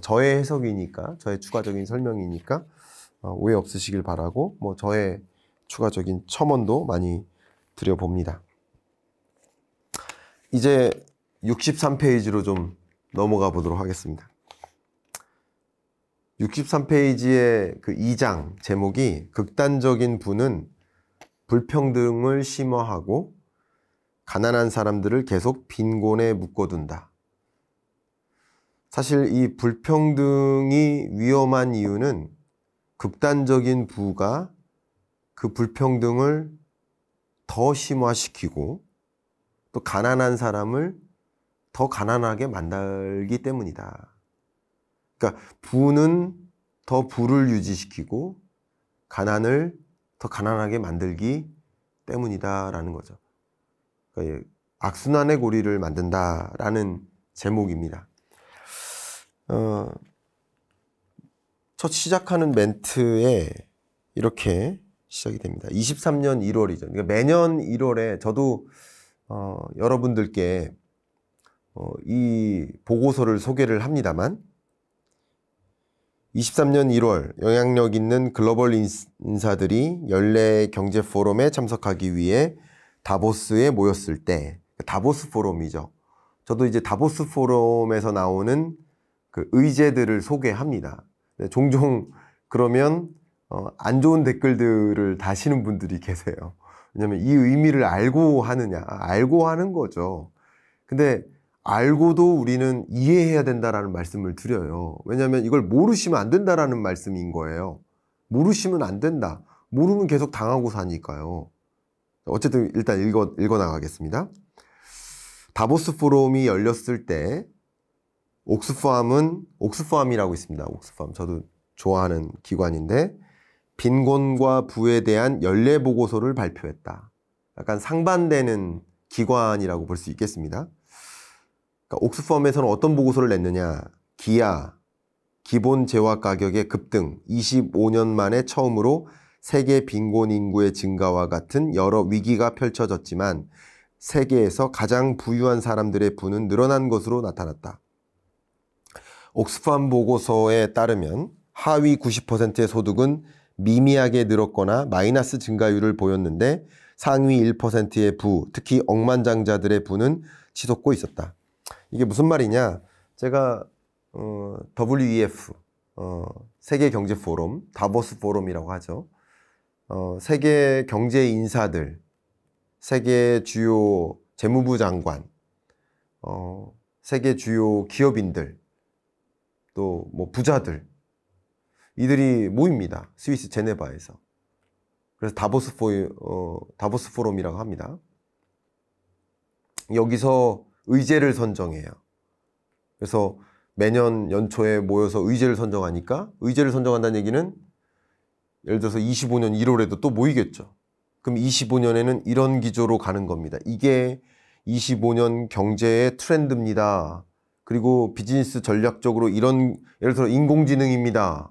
저의 해석이니까, 저의 추가적인 설명이니까 오해 없으시길 바라고, 뭐 저의 추가적인 첨언도 많이 드려봅니다. 이제 63페이지로 좀 넘어가 보도록 하겠습니다. 63페이지의 그 2장 제목이 극단적인 부는 불평등을 심화하고 가난한 사람들을 계속 빈곤에 묶어둔다. 사실 이 불평등이 위험한 이유는 극단적인 부가 그 불평등을 더 심화시키고 또 가난한 사람을 더 가난하게 만들기 때문이다. 그러니까 부는 더 부를 유지시키고 가난을 더 가난하게 만들기 때문이다라는 거죠. 그러니까 악순환의 고리를 만든다라는 제목입니다. 첫 시작하는 멘트에 이렇게 시작이 됩니다. 23년 1월이죠. 그러니까 매년 1월에 저도 여러분들께 이 보고서를 소개를 합니다만 23년 1월 영향력 있는 글로벌 인사들이 연례 경제 포럼에 참석하기 위해 다보스에 모였을 때, 다보스 포럼이죠. 저도 이제 다보스 포럼에서 나오는 그 의제들을 소개합니다. 종종 그러면 안 좋은 댓글들을 다시는 분들이 계세요. 왜냐면 이 의미를 알고 하느냐, 알고 하는 거죠. 근데 알고도 우리는 이해해야 된다라는 말씀을 드려요. 왜냐하면 이걸 모르시면 안 된다라는 말씀인 거예요. 모르시면 안 된다. 모르면 계속 당하고 사니까요. 어쨌든 일단 읽어 나가겠습니다. 다보스 포럼이 열렸을 때 옥스팜이라고 있습니다. 옥스팜 저도 좋아하는 기관인데 빈곤과 부에 대한 연례 보고서를 발표했다. 약간 상반되는 기관이라고 볼 수 있겠습니다. 그러니까 옥스팜에서는 어떤 보고서를 냈느냐. 기아, 기본 재화 가격의 급등, 25년 만에 처음으로 세계 빈곤 인구의 증가와 같은 여러 위기가 펼쳐졌지만 세계에서 가장 부유한 사람들의 부는 늘어난 것으로 나타났다. 옥스팜 보고서에 따르면 하위 90%의 소득은 미미하게 늘었거나 마이너스 증가율을 보였는데 상위 1%의 부, 특히 억만장자들의 부는 치솟고 있었다. 이게 무슨 말이냐? 제가 WEF, 세계 경제 포럼, 다보스 포럼이라고 하죠. 세계 경제 인사들, 세계 주요 재무부 장관, 세계 주요 기업인들, 또 뭐 부자들, 이들이 모입니다. 스위스 제네바에서. 그래서 다보스 포럼이라고 합니다. 여기서 의제를 선정해요. 그래서 매년 연초에 모여서 의제를 선정하니까 의제를 선정한다는 얘기는 예를 들어서 25년 1월에도 또 모이겠죠. 그럼 25년에는 이런 기조로 가는 겁니다. 이게 25년 경제의 트렌드입니다. 그리고 비즈니스 전략적으로 이런, 예를 들어 인공지능입니다.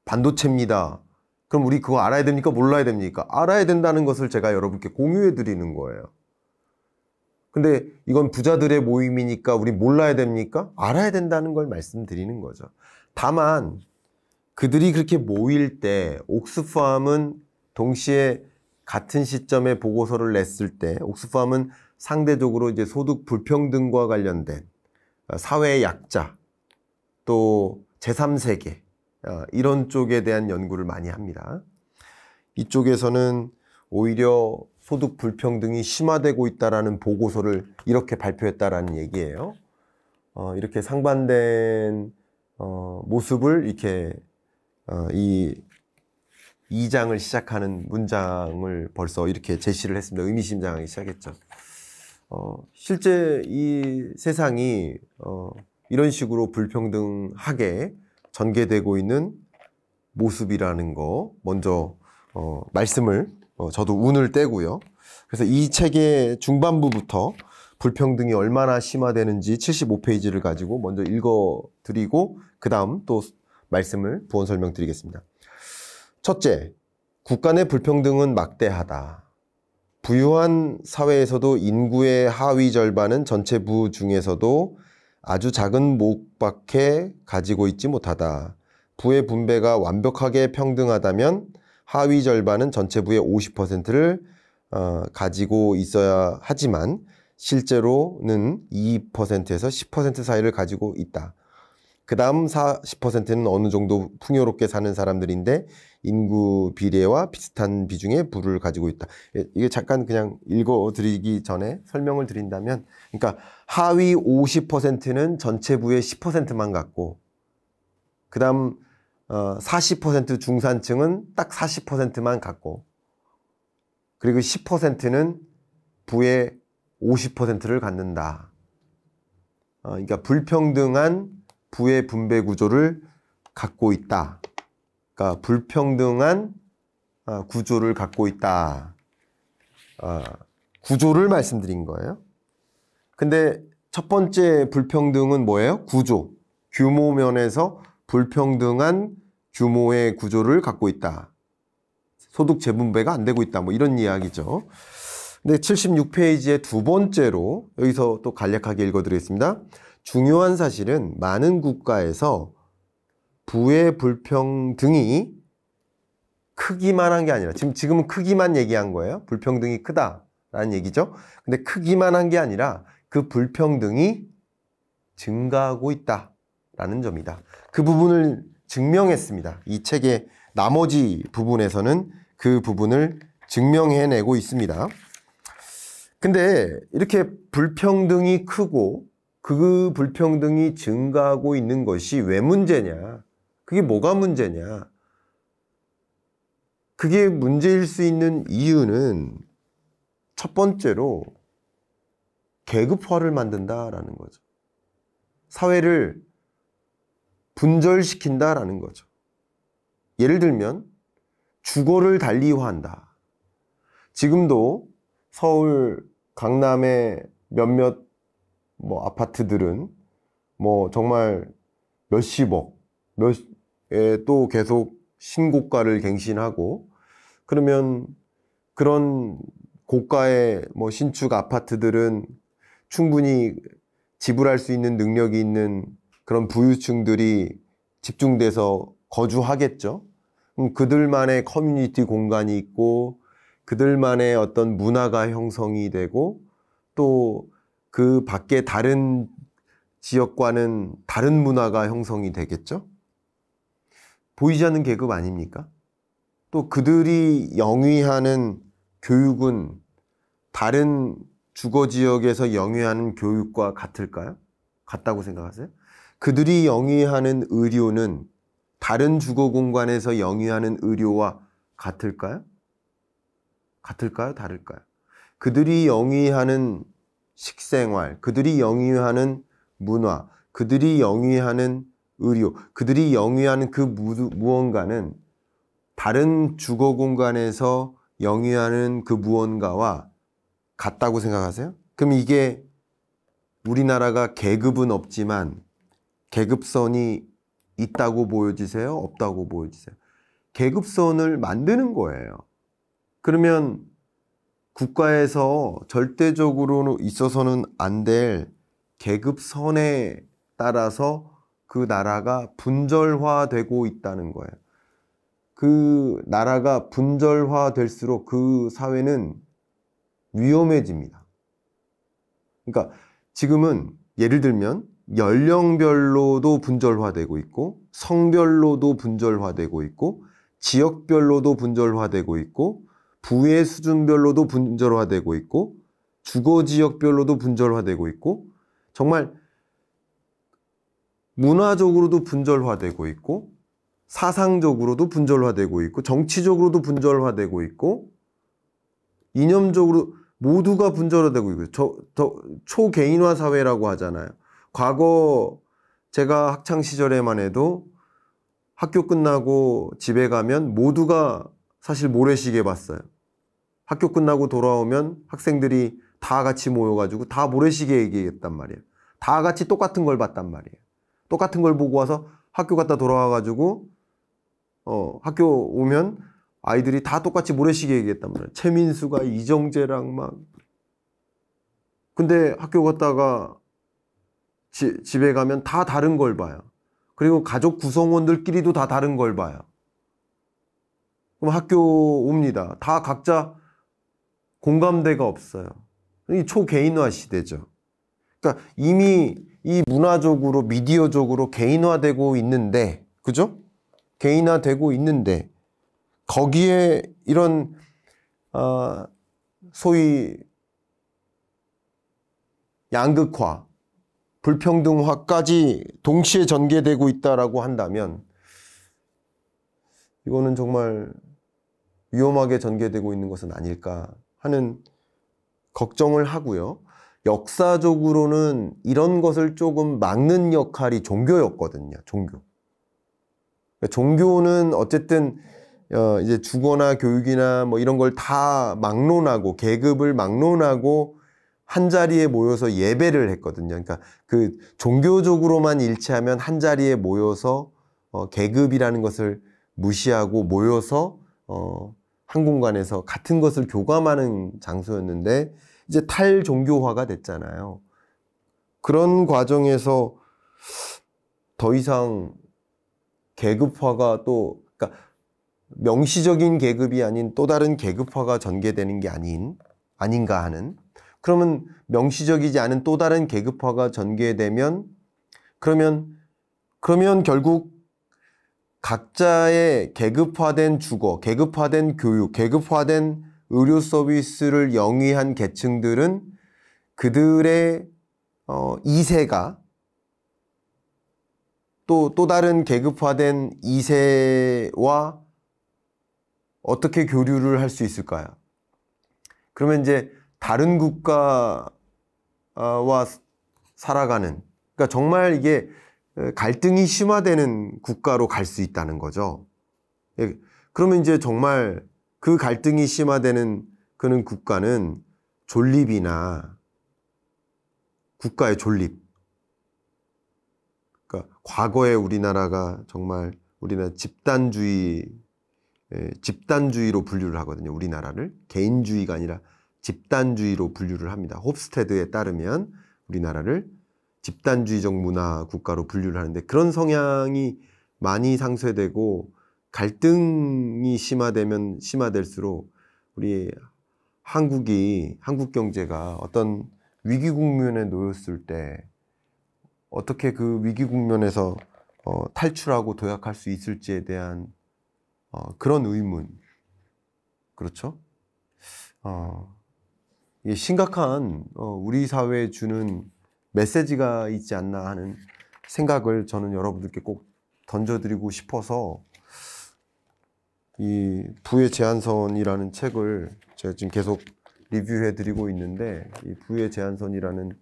반도체입니다. 그럼 우리 그거 알아야 됩니까? 몰라야 됩니까? 알아야 된다는 것을 제가 여러분께 공유해 드리는 거예요. 근데 이건 부자들의 모임이니까 우리 몰라야 됩니까? 알아야 된다는 걸 말씀드리는 거죠. 다만 그들이 그렇게 모일 때 옥스팜은 동시에 같은 시점에 보고서를 냈을 때 옥스팜은 상대적으로 이제 소득 불평등과 관련된 사회 약자 또 제3세계 이런 쪽에 대한 연구를 많이 합니다. 이쪽에서는 오히려 소득 불평등이 심화되고 있다라는 보고서를 이렇게 발표했다라는 얘기예요. 이렇게 상반된 모습을 이렇게 이 2장을 시작하는 문장을 벌써 이렇게 제시를 했습니다. 의미심장하기 시작했죠. 실제 이 세상이 이런 식으로 불평등하게 전개되고 있는 모습이라는 거 먼저 말씀을 저도 운을 떼고요. 그래서 이 책의 중반부부터 불평등이 얼마나 심화되는지 75페이지를 가지고 먼저 읽어드리고 그 다음 또 말씀을 부원 설명드리겠습니다. 첫째, 국가 내 불평등은 막대하다. 부유한 사회에서도 인구의 하위 절반은 전체 부 중에서도 아주 작은 몫밖에 가지고 있지 못하다. 부의 분배가 완벽하게 평등하다면 하위 절반은 전체 부의 50%를 가지고 있어야 하지만 실제로는 2%에서 10% 사이를 가지고 있다. 그 다음 40%는 어느 정도 풍요롭게 사는 사람들인데 인구 비례와 비슷한 비중의 부를 가지고 있다. 이게 잠깐 그냥 읽어드리기 전에 설명을 드린다면, 그러니까 하위 50%는 전체 부의 10%만 갖고, 그 다음 40% 중산층은 딱 40%만 갖고, 그리고 10%는 부의 50%를 갖는다. 그러니까 불평등한 부의 분배 구조를 갖고 있다. 그러니까 불평등한 구조를 갖고 있다. 구조를 말씀드린 거예요. 근데 첫 번째 불평등은 뭐예요? 구조. 규모 면에서 불평등한 규모의 구조를 갖고 있다. 소득 재분배가 안 되고 있다. 뭐 이런 이야기죠. 근데 76페이지의 두 번째로 여기서 또 간략하게 읽어드리겠습니다. 중요한 사실은 많은 국가에서 부의 불평등이 크기만 한 게 아니라 지금은 크기만 얘기한 거예요. 불평등이 크다라는 얘기죠. 근데 크기만 한 게 아니라 그 불평등이 증가하고 있다라는 점이다. 그 부분을 증명했습니다. 이 책의 나머지 부분에서는 그 부분을 증명해내고 있습니다. 근데 이렇게 불평등이 크고 그 불평등이 증가하고 있는 것이 왜 문제냐? 그게 뭐가 문제냐? 그게 문제일 수 있는 이유는 첫 번째로 계급화를 만든다라는 거죠. 사회를 분절시킨다라는 거죠. 예를 들면 주거를 달리화한다. 지금도 서울 강남의 몇몇 아파트들은 정말 몇십억, 몇에 또 계속 신고가를 갱신하고, 그러면 그런 고가의 신축 아파트들은 충분히 지불할 수 있는 능력이 있는 그런 부유층들이 집중돼서 거주하겠죠. 그들만의 커뮤니티 공간이 있고 그들만의 어떤 문화가 형성이 되고 또 그 밖에 다른 지역과는 다른 문화가 형성이 되겠죠. 보이지 않는 계급 아닙니까? 또 그들이 영위하는 교육은 다른 주거지역에서 영위하는 교육과 같을까요? 같다고 생각하세요? 그들이 영위하는 의료는 다른 주거공간에서 영위하는 의료와 같을까요? 같을까요? 다를까요? 그들이 영위하는 식생활, 그들이 영위하는 문화, 그들이 영위하는 의료, 그들이 영위하는 그 무언가는 다른 주거공간에서 영위하는 그 무언가와 같다고 생각하세요? 그럼 이게 우리나라가 계급은 없지만 계급선이 있다고 보여지세요? 없다고 보여지세요? 계급선을 만드는 거예요. 그러면 국가에서 절대적으로 있어서는 안 될 계급선에 따라서 그 나라가 분절화되고 있다는 거예요. 그 나라가 분절화될수록 그 사회는 위험해집니다. 그러니까 지금은 예를 들면 연령별로도 분절화되고 있고 성별로도 분절화되고 있고 지역별로도 분절화되고 있고 부의 수준별로도 분절화되고 있고 주거지역별로도 분절화되고 있고 정말 문화적으로도 분절화되고 있고 사상적으로도 분절화되고 있고 정치적으로도 분절화되고 있고 이념적으로 모두가 분절화되고 있고 초개인화 사회라고 하잖아요. 과거 제가 학창 시절에만 해도 학교 끝나고 집에 가면 모두가 사실 모래시계 봤어요. 학교 끝나고 돌아오면 학생들이 다 같이 모여가지고 다 모래시계 얘기했단 말이에요. 다 같이 똑같은 걸 봤단 말이에요. 똑같은 걸 보고 와서 학교 갔다 돌아와가지고 학교 오면 아이들이 다 똑같이 모래시계 얘기했단 말이에요. 최민수가 이정재랑 막. 근데 학교 갔다가 집에 가면 다 다른 걸 봐요. 그리고 가족 구성원들끼리도 다 다른 걸 봐요. 그럼 학교 옵니다. 다 각자 공감대가 없어요. 이 초개인화 시대죠. 그러니까 이미 이 문화적으로 미디어적으로 개인화되고 있는데, 그죠? 개인화되고 있는데 거기에 이런 소위 양극화, 불평등화까지 동시에 전개되고 있다라고 한다면 이거는 정말 위험하게 전개되고 있는 것은 아닐까 하는 걱정을 하고요. 역사적으로는 이런 것을 조금 막는 역할이 종교였거든요. 종교는 어쨌든 이제 주거나 교육이나 이런 걸 다 막론하고 계급을 막론하고 한 자리에 모여서 예배를 했거든요. 그러니까 그 종교적으로만 일치하면 한 자리에 모여서 계급이라는 것을 무시하고 모여서 한 공간에서 같은 것을 교감하는 장소였는데 이제 탈종교화가 됐잖아요. 그런 과정에서 더 이상 계급화가 또, 그러니까 명시적인 계급이 아닌 또 다른 계급화가 전개되는 게 아닌가 하는. 그러면 명시적이지 않은 또 다른 계급화가 전개되면 그러면 결국 각자의 계급화된 주거, 계급화된 교육, 계급화된 의료 서비스를 영위한 계층들은 그들의 2세가 또 다른 계급화된 2세와 어떻게 교류를 할 수 있을까요? 그러면 이제 다른 국가와 살아가는, 그러니까 정말 이게 갈등이 심화되는 국가로 갈 수 있다는 거죠. 그러면 이제 정말 그 갈등이 심화되는 그런 국가는 존립이나 국가의 존립. 그러니까 과거에 우리나라가 정말 우리나라 집단주의로 분류를 하거든요. 우리나라를 개인주의가 아니라 집단주의로 분류를 합니다. 홉스테드에 따르면 우리나라를 집단주의적 문화 국가로 분류를 하는데 그런 성향이 많이 상쇄되고 갈등이 심화되면 심화될수록 우리 한국 경제가 어떤 위기 국면에 놓였을 때 어떻게 그 위기 국면에서 탈출하고 도약할 수 있을지에 대한 그런 의문, 그렇죠? 이게 심각한 우리 사회에 주는 메시지가 있지 않나 하는 생각을 저는 여러분들께 꼭 던져드리고 싶어서 이 부의 제한선이라는 책을 제가 지금 계속 리뷰해드리고 있는데 이 부의 제한선이라는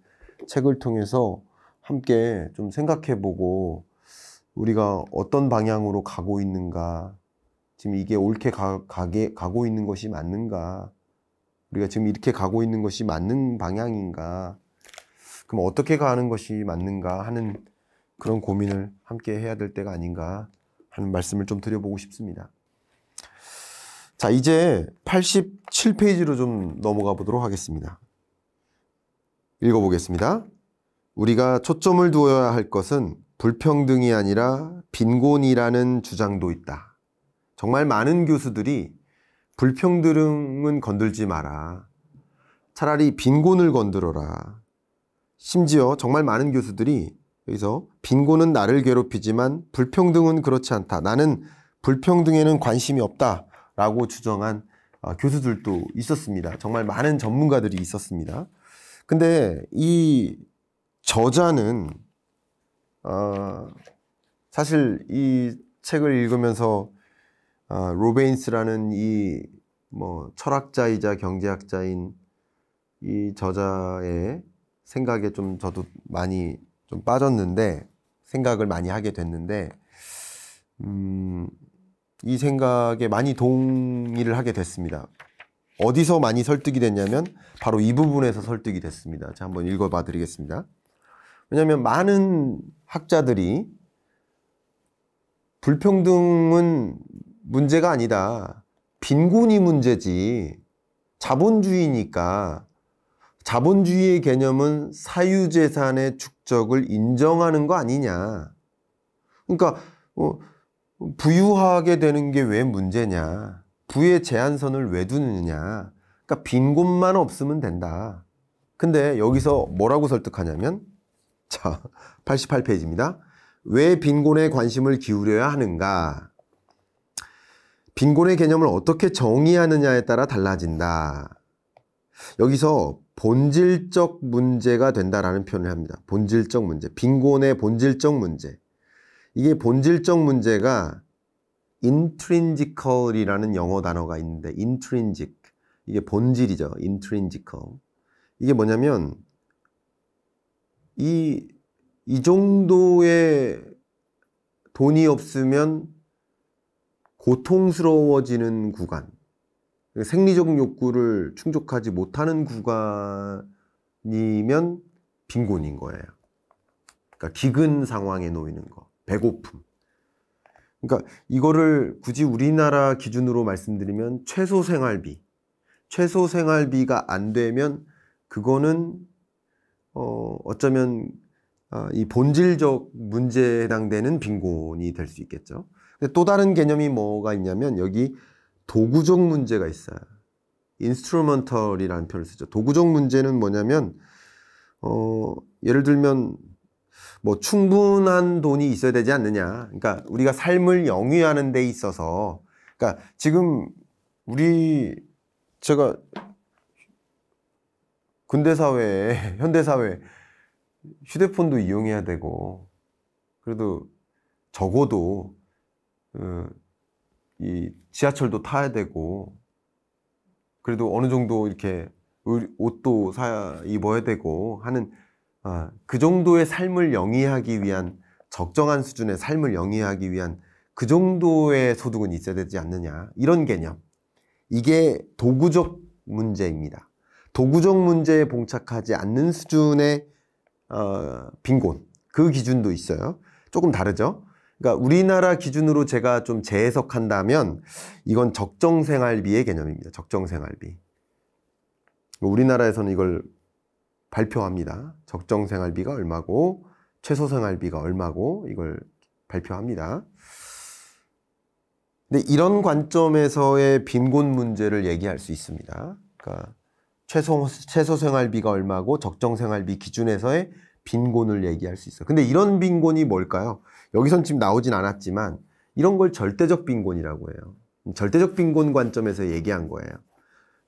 책을 통해서 함께 좀 생각해보고 우리가 어떤 방향으로 가고 있는가, 지금 이게 옳게 가고 있는 것이 맞는가, 우리가 지금 이렇게 가고 있는 것이 맞는 방향인가, 그럼 어떻게 가는 것이 맞는가 하는 그런 고민을 함께 해야 될 때가 아닌가 하는 말씀을 좀 드려보고 싶습니다. 자, 이제 87페이지로 좀 넘어가 보도록 하겠습니다. 읽어보겠습니다. 우리가 초점을 두어야 할 것은 불평등이 아니라 빈곤이라는 주장도 있다. 정말 많은 교수들이 불평등은 건들지 마라. 차라리 빈곤을 건드려라. 심지어 정말 많은 교수들이 여기서 빈곤은 나를 괴롭히지만 불평등은 그렇지 않다. 나는 불평등에는 관심이 없다. 라고 주장한 교수들도 있었습니다. 정말 많은 전문가들이 있었습니다. 근데 이 저자는 사실 이 책을 읽으면서 로베인스라는 이 철학자이자 경제학자인 이 저자의 생각에 좀 저도 많이 좀 빠졌는데 생각을 많이 하게 됐는데 이 생각에 많이 동의를 하게 됐습니다. 어디서 많이 설득이 됐냐면 바로 이 부분에서 설득이 됐습니다. 제가 한번 읽어봐 드리겠습니다. 왜냐하면 많은 학자들이 불평등은 문제가 아니다. 빈곤이 문제지. 자본주의니까 자본주의의 개념은 사유재산의 축적을 인정하는 거 아니냐. 그러니까 부유하게 되는 게 왜 문제냐. 부의 제한선을 왜 두느냐. 그러니까 빈곤만 없으면 된다. 근데 여기서 뭐라고 설득하냐면 자, 88페이지입니다. 왜 빈곤에 관심을 기울여야 하는가? 빈곤의 개념을 어떻게 정의하느냐에 따라 달라진다. 여기서 본질적 문제가 된다라는 표현을 합니다. 본질적 문제. 빈곤의 본질적 문제. 이게 본질적 문제가 intrinsical이라는 영어 단어가 있는데 intrinsic. 이게 본질이죠. intrinsical. 이게 뭐냐면 이 정도의 돈이 없으면 고통스러워지는 구간, 생리적 욕구를 충족하지 못하는 구간이면 빈곤인 거예요. 그러니까 기근 상황에 놓이는 거, 배고픔. 그러니까 이거를 굳이 우리나라 기준으로 말씀드리면 최소 생활비가 안 되면 그거는 어쩌면 이 본질적 문제에 해당되는 빈곤이 될 수 있겠죠. 근데 또 다른 개념이 뭐가 있냐면 여기 도구적 문제가 있어요. 인스트루먼털이라는 표현을 쓰죠. 도구적 문제는 뭐냐면 예를 들면 뭐 충분한 돈이 있어야 되지 않느냐. 그러니까 우리가 삶을 영위하는 데 있어서, 그러니까 지금 제가 근대사회에, 현대사회 휴대폰도 이용해야 되고, 그래도 적어도 이 지하철도 타야 되고, 그래도 어느 정도 이렇게 옷도 입어야 되고 하는 그 정도의 삶을 영위하기 위한, 적정한 수준의 삶을 영위하기 위한 그 정도의 소득은 있어야 되지 않느냐, 이런 개념. 이게 도구적 문제입니다. 도구적 문제에 봉착하지 않는 수준의 빈곤, 그 기준도 있어요. 조금 다르죠. 그러니까 우리나라 기준으로 제가 좀 재해석한다면 이건 적정생활비의 개념입니다. 적정생활비. 우리나라에서는 이걸 발표합니다. 적정생활비가 얼마고 최소생활비가 얼마고 이걸 발표합니다. 근데 이런 관점에서의 빈곤 문제를 얘기할 수 있습니다. 그러니까 최소생활비가 얼마고 적정생활비 기준에서의 빈곤을 얘기할 수 있어요. 근데 이런 빈곤이 뭘까요? 여기선 지금 나오진 않았지만 이런 걸 절대적 빈곤이라고 해요. 절대적 빈곤 관점에서 얘기한 거예요.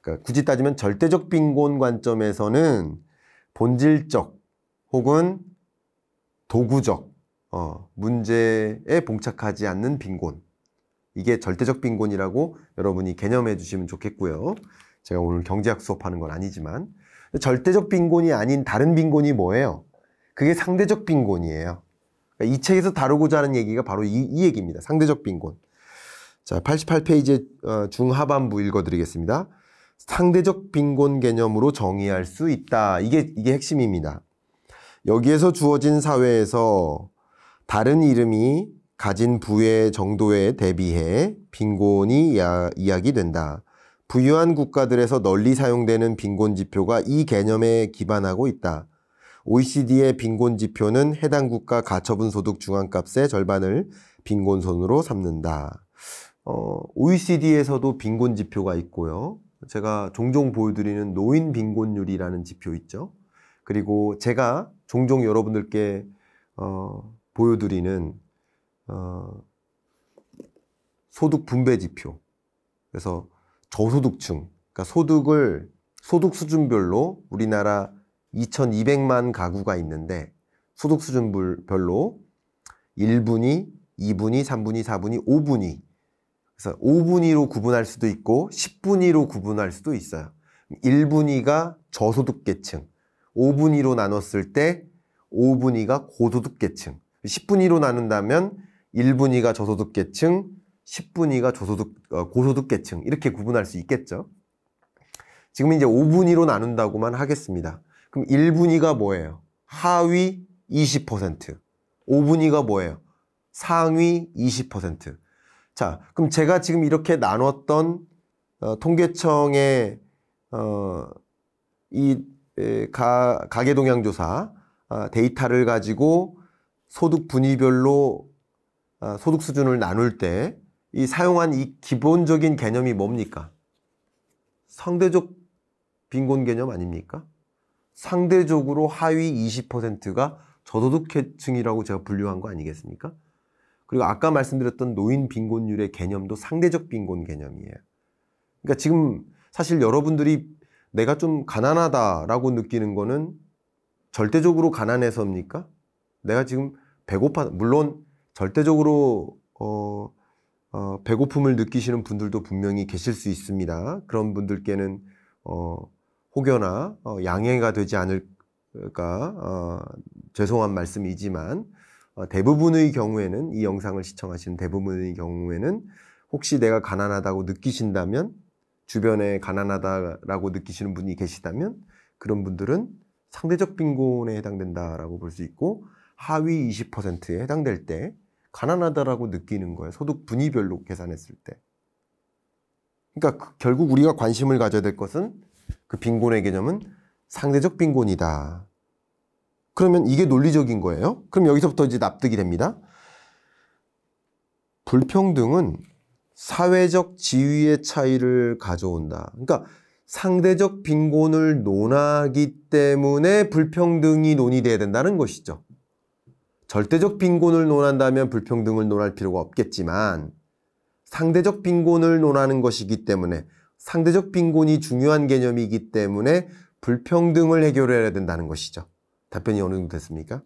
그러니까 굳이 따지면 절대적 빈곤 관점에서는 본질적 혹은 도구적 문제에 봉착하지 않는 빈곤, 이게 절대적 빈곤이라고 여러분이 개념해 주시면 좋겠고요. 제가 오늘 경제학 수업하는 건 아니지만 절대적 빈곤이 아닌 다른 빈곤이 뭐예요? 그게 상대적 빈곤이에요. 그러니까 이 책에서 다루고자 하는 얘기가 바로 이 얘기입니다. 상대적 빈곤. 자, 88페이지 중하반부 읽어드리겠습니다. 상대적 빈곤 개념으로 정의할 수 있다. 이게 핵심입니다. 여기에서 주어진 사회에서 다른 이름이 가진 부의 정도에 대비해 빈곤이 이야기된다. 부유한 국가들에서 널리 사용되는 빈곤 지표가 이 개념에 기반하고 있다. OECD의 빈곤 지표는 해당 국가 가처분 소득 중앙값의 절반을 빈곤선으로 삼는다. OECD에서도 빈곤 지표가 있고요. 제가 종종 보여드리는 노인 빈곤율이라는 지표 있죠. 그리고 제가 종종 여러분들께 보여드리는 소득 분배 지표. 그래서 저소득층, 그러니까 소득 수준별로 우리나라 2200만 가구가 있는데 소득 수준별로 1분위, 2분위, 3분위, 4분위, 5분위. 그래서 5분위로 구분할 수도 있고 10분위로 구분할 수도 있어요. 1분위가 저소득계층, 5분위로 나눴을 때 5분위가 고소득계층, 10분위로 나눈다면 1분위가 저소득계층, 10분위가 고소득계층, 이렇게 구분할 수 있겠죠. 지금 이제 5분위로 나눈다고만 하겠습니다. 그럼 1분위가 뭐예요? 하위 20%. 5분위가 뭐예요? 상위 20%. 자, 그럼 제가 지금 이렇게 나눴던 통계청의 이 가계동향조사 데이터를 가지고 소득 분위별로 소득 수준을 나눌 때 이 사용한 이 기본적인 개념이 뭡니까? 상대적 빈곤 개념 아닙니까? 상대적으로 하위 20%가 저소득계층이라고 제가 분류한 거 아니겠습니까? 그리고 아까 말씀드렸던 노인 빈곤율의 개념도 상대적 빈곤 개념이에요. 그러니까 지금 사실 여러분들이 내가 좀 가난하다라고 느끼는 거는 절대적으로 가난해서입니까? 내가 지금 물론 절대적으로 배고픔을 느끼시는 분들도 분명히 계실 수 있습니다. 그런 분들께는 혹여나 양해가 되지 않을까 죄송한 말씀이지만 대부분의 경우에는, 이 영상을 시청하시는 대부분의 경우에는 혹시 내가 가난하다고 느끼신다면, 주변에 가난하다라고 느끼시는 분이 계시다면 그런 분들은 상대적 빈곤에 해당된다라고 볼 수 있고, 하위 20%에 해당될 때 가난하다라고 느끼는 거예요. 소득 분위별로 계산했을 때. 그러니까 결국 우리가 관심을 가져야 될 것은 그 빈곤의 개념은 상대적 빈곤이다. 그러면 이게 논리적인 거예요. 그럼 여기서부터 이제 납득이 됩니다. 불평등은 사회적 지위의 차이를 가져온다. 그러니까 상대적 빈곤을 논하기 때문에 불평등이 논의돼야 된다는 것이죠. 절대적 빈곤을 논한다면 불평등을 논할 필요가 없겠지만 상대적 빈곤을 논하는 것이기 때문에 상대적 빈곤이 중요한 개념이기 때문에 불평등을 해결해야 된다는 것이죠. 답변이 어느 정도 됐습니까?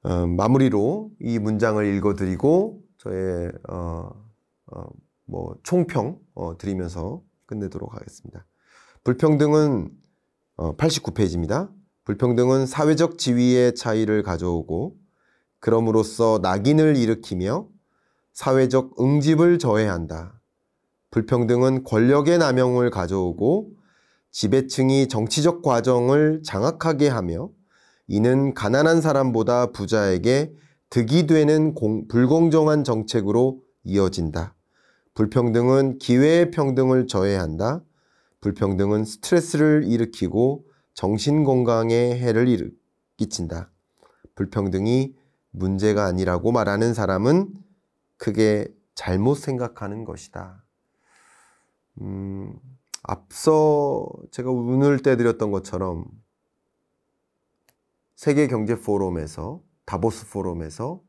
마무리로 이 문장을 읽어드리고 저의 총평 드리면서 끝내도록 하겠습니다. 불평등은 89페이지입니다. 불평등은 사회적 지위의 차이를 가져오고 그럼으로써 낙인을 일으키며 사회적 응집을 저해한다. 불평등은 권력의 남용을 가져오고 지배층이 정치적 과정을 장악하게 하며 이는 가난한 사람보다 부자에게 득이 되는 불공정한 정책으로 이어진다. 불평등은 기회의 평등을 저해한다. 불평등은 스트레스를 일으키고 정신건강에 해를 끼친다. 불평등이 문제가 아니라고 말하는 사람은 크게 잘못 생각하는 것이다. 앞서 제가 오늘 때 드렸던 것처럼 세계경제포럼에서 다보스 포럼에서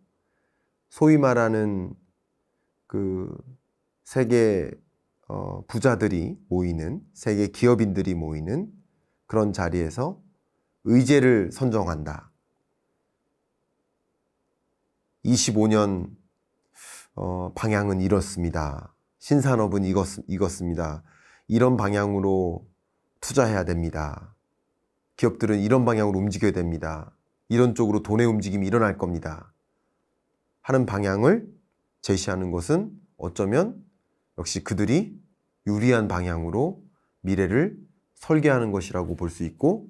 소위 말하는 그 세계 부자들이 모이는 세계 기업인들이 모이는 그런 자리에서 의제를 선정한다. 25년 방향은 이렇습니다. 신산업은 이렇습니다. 이런 방향으로 투자해야 됩니다. 기업들은 이런 방향으로 움직여야 됩니다. 이런 쪽으로 돈의 움직임이 일어날 겁니다. 하는 방향을 제시하는 것은 어쩌면 역시 그들이 유리한 방향으로 미래를 설계하는 것이라고 볼 수 있고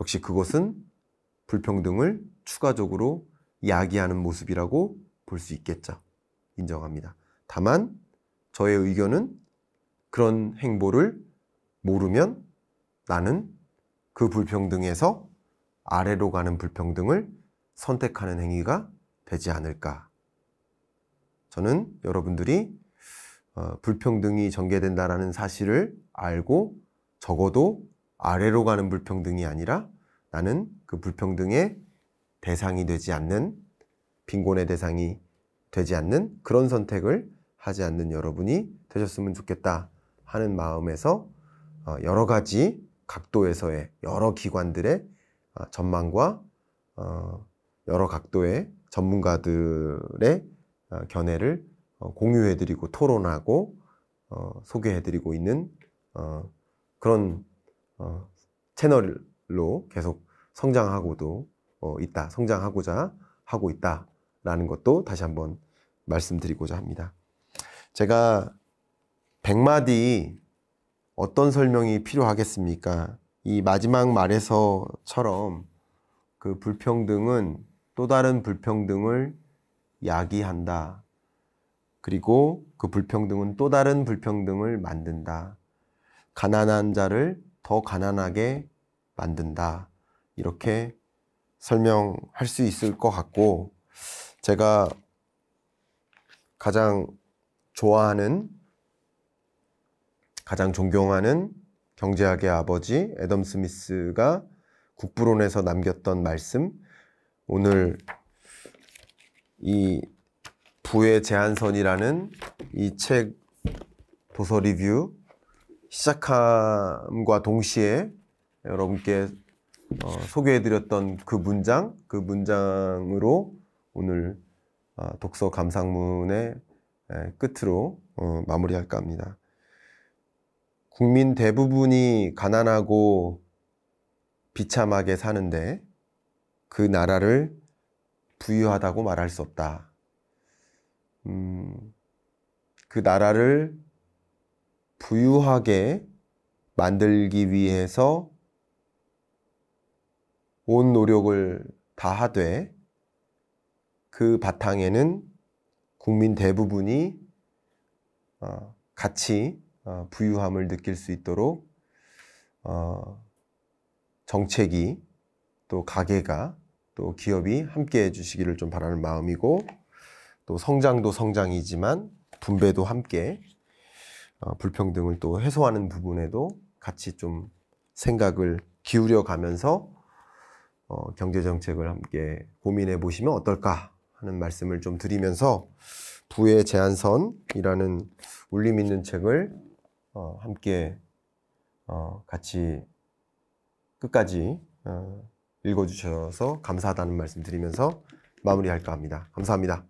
역시 그것은 불평등을 추가적으로 야기하는 모습이라고 볼 수 있겠죠. 인정합니다. 다만 저의 의견은 그런 행보를 모르면 나는 그 불평등에서 아래로 가는 불평등을 선택하는 행위가 되지 않을까. 저는 여러분들이 불평등이 전개된다라는 사실을 알고 적어도 아래로 가는 불평등이 아니라 나는 그 불평등의 대상이 되지 않는, 빈곤의 대상이 되지 않는 그런 선택을 하지 않는 여러분이 되셨으면 좋겠다 하는 마음에서 여러 가지 각도에서의 여러 기관들의 전망과 여러 각도의 전문가들의 견해를 공유해드리고 토론하고 소개해드리고 있는 그런 채널로 계속 성장하고자 하고 있다라는 것도 다시 한번 말씀드리고자 합니다. 제가 100마디 어떤 설명이 필요하겠습니까? 이 마지막 말에서처럼 그 불평등은 또 다른 불평등을 야기한다. 그리고 그 불평등은 또 다른 불평등을 만든다. 가난한 자를 더 가난하게 만든다. 이렇게 설명할 수 있을 것 같고, 제가 가장 좋아하는, 가장 존경하는 경제학의 아버지 애덤 스미스가 국부론에서 남겼던 말씀, 오늘 이 부의 제한선이라는 이 책 도서 리뷰 시작함과 동시에 여러분께 소개해드렸던 그 문장으로 오늘 독서 감상문의 끝으로 마무리할까 합니다. 국민 대부분이 가난하고 비참하게 사는데 그 나라를 부유하다고 말할 수 없다. 그 나라를 부유하게 만들기 위해서 온 노력을 다하되 그 바탕에는 국민 대부분이 같이 부유함을 느낄 수 있도록 정책이 또 가계가 또 기업이 함께 해주시기를 좀 바라는 마음이고, 또 성장도 성장이지만 분배도 함께 불평등을 또 해소하는 부분에도 같이 좀 생각을 기울여 가면서 경제정책을 함께 고민해 보시면 어떨까 하는 말씀을 좀 드리면서, 부의 제한선이라는 울림 있는 책을 함께 같이 끝까지 읽어주셔서 감사하다는 말씀 드리면서 마무리할까 합니다. 감사합니다.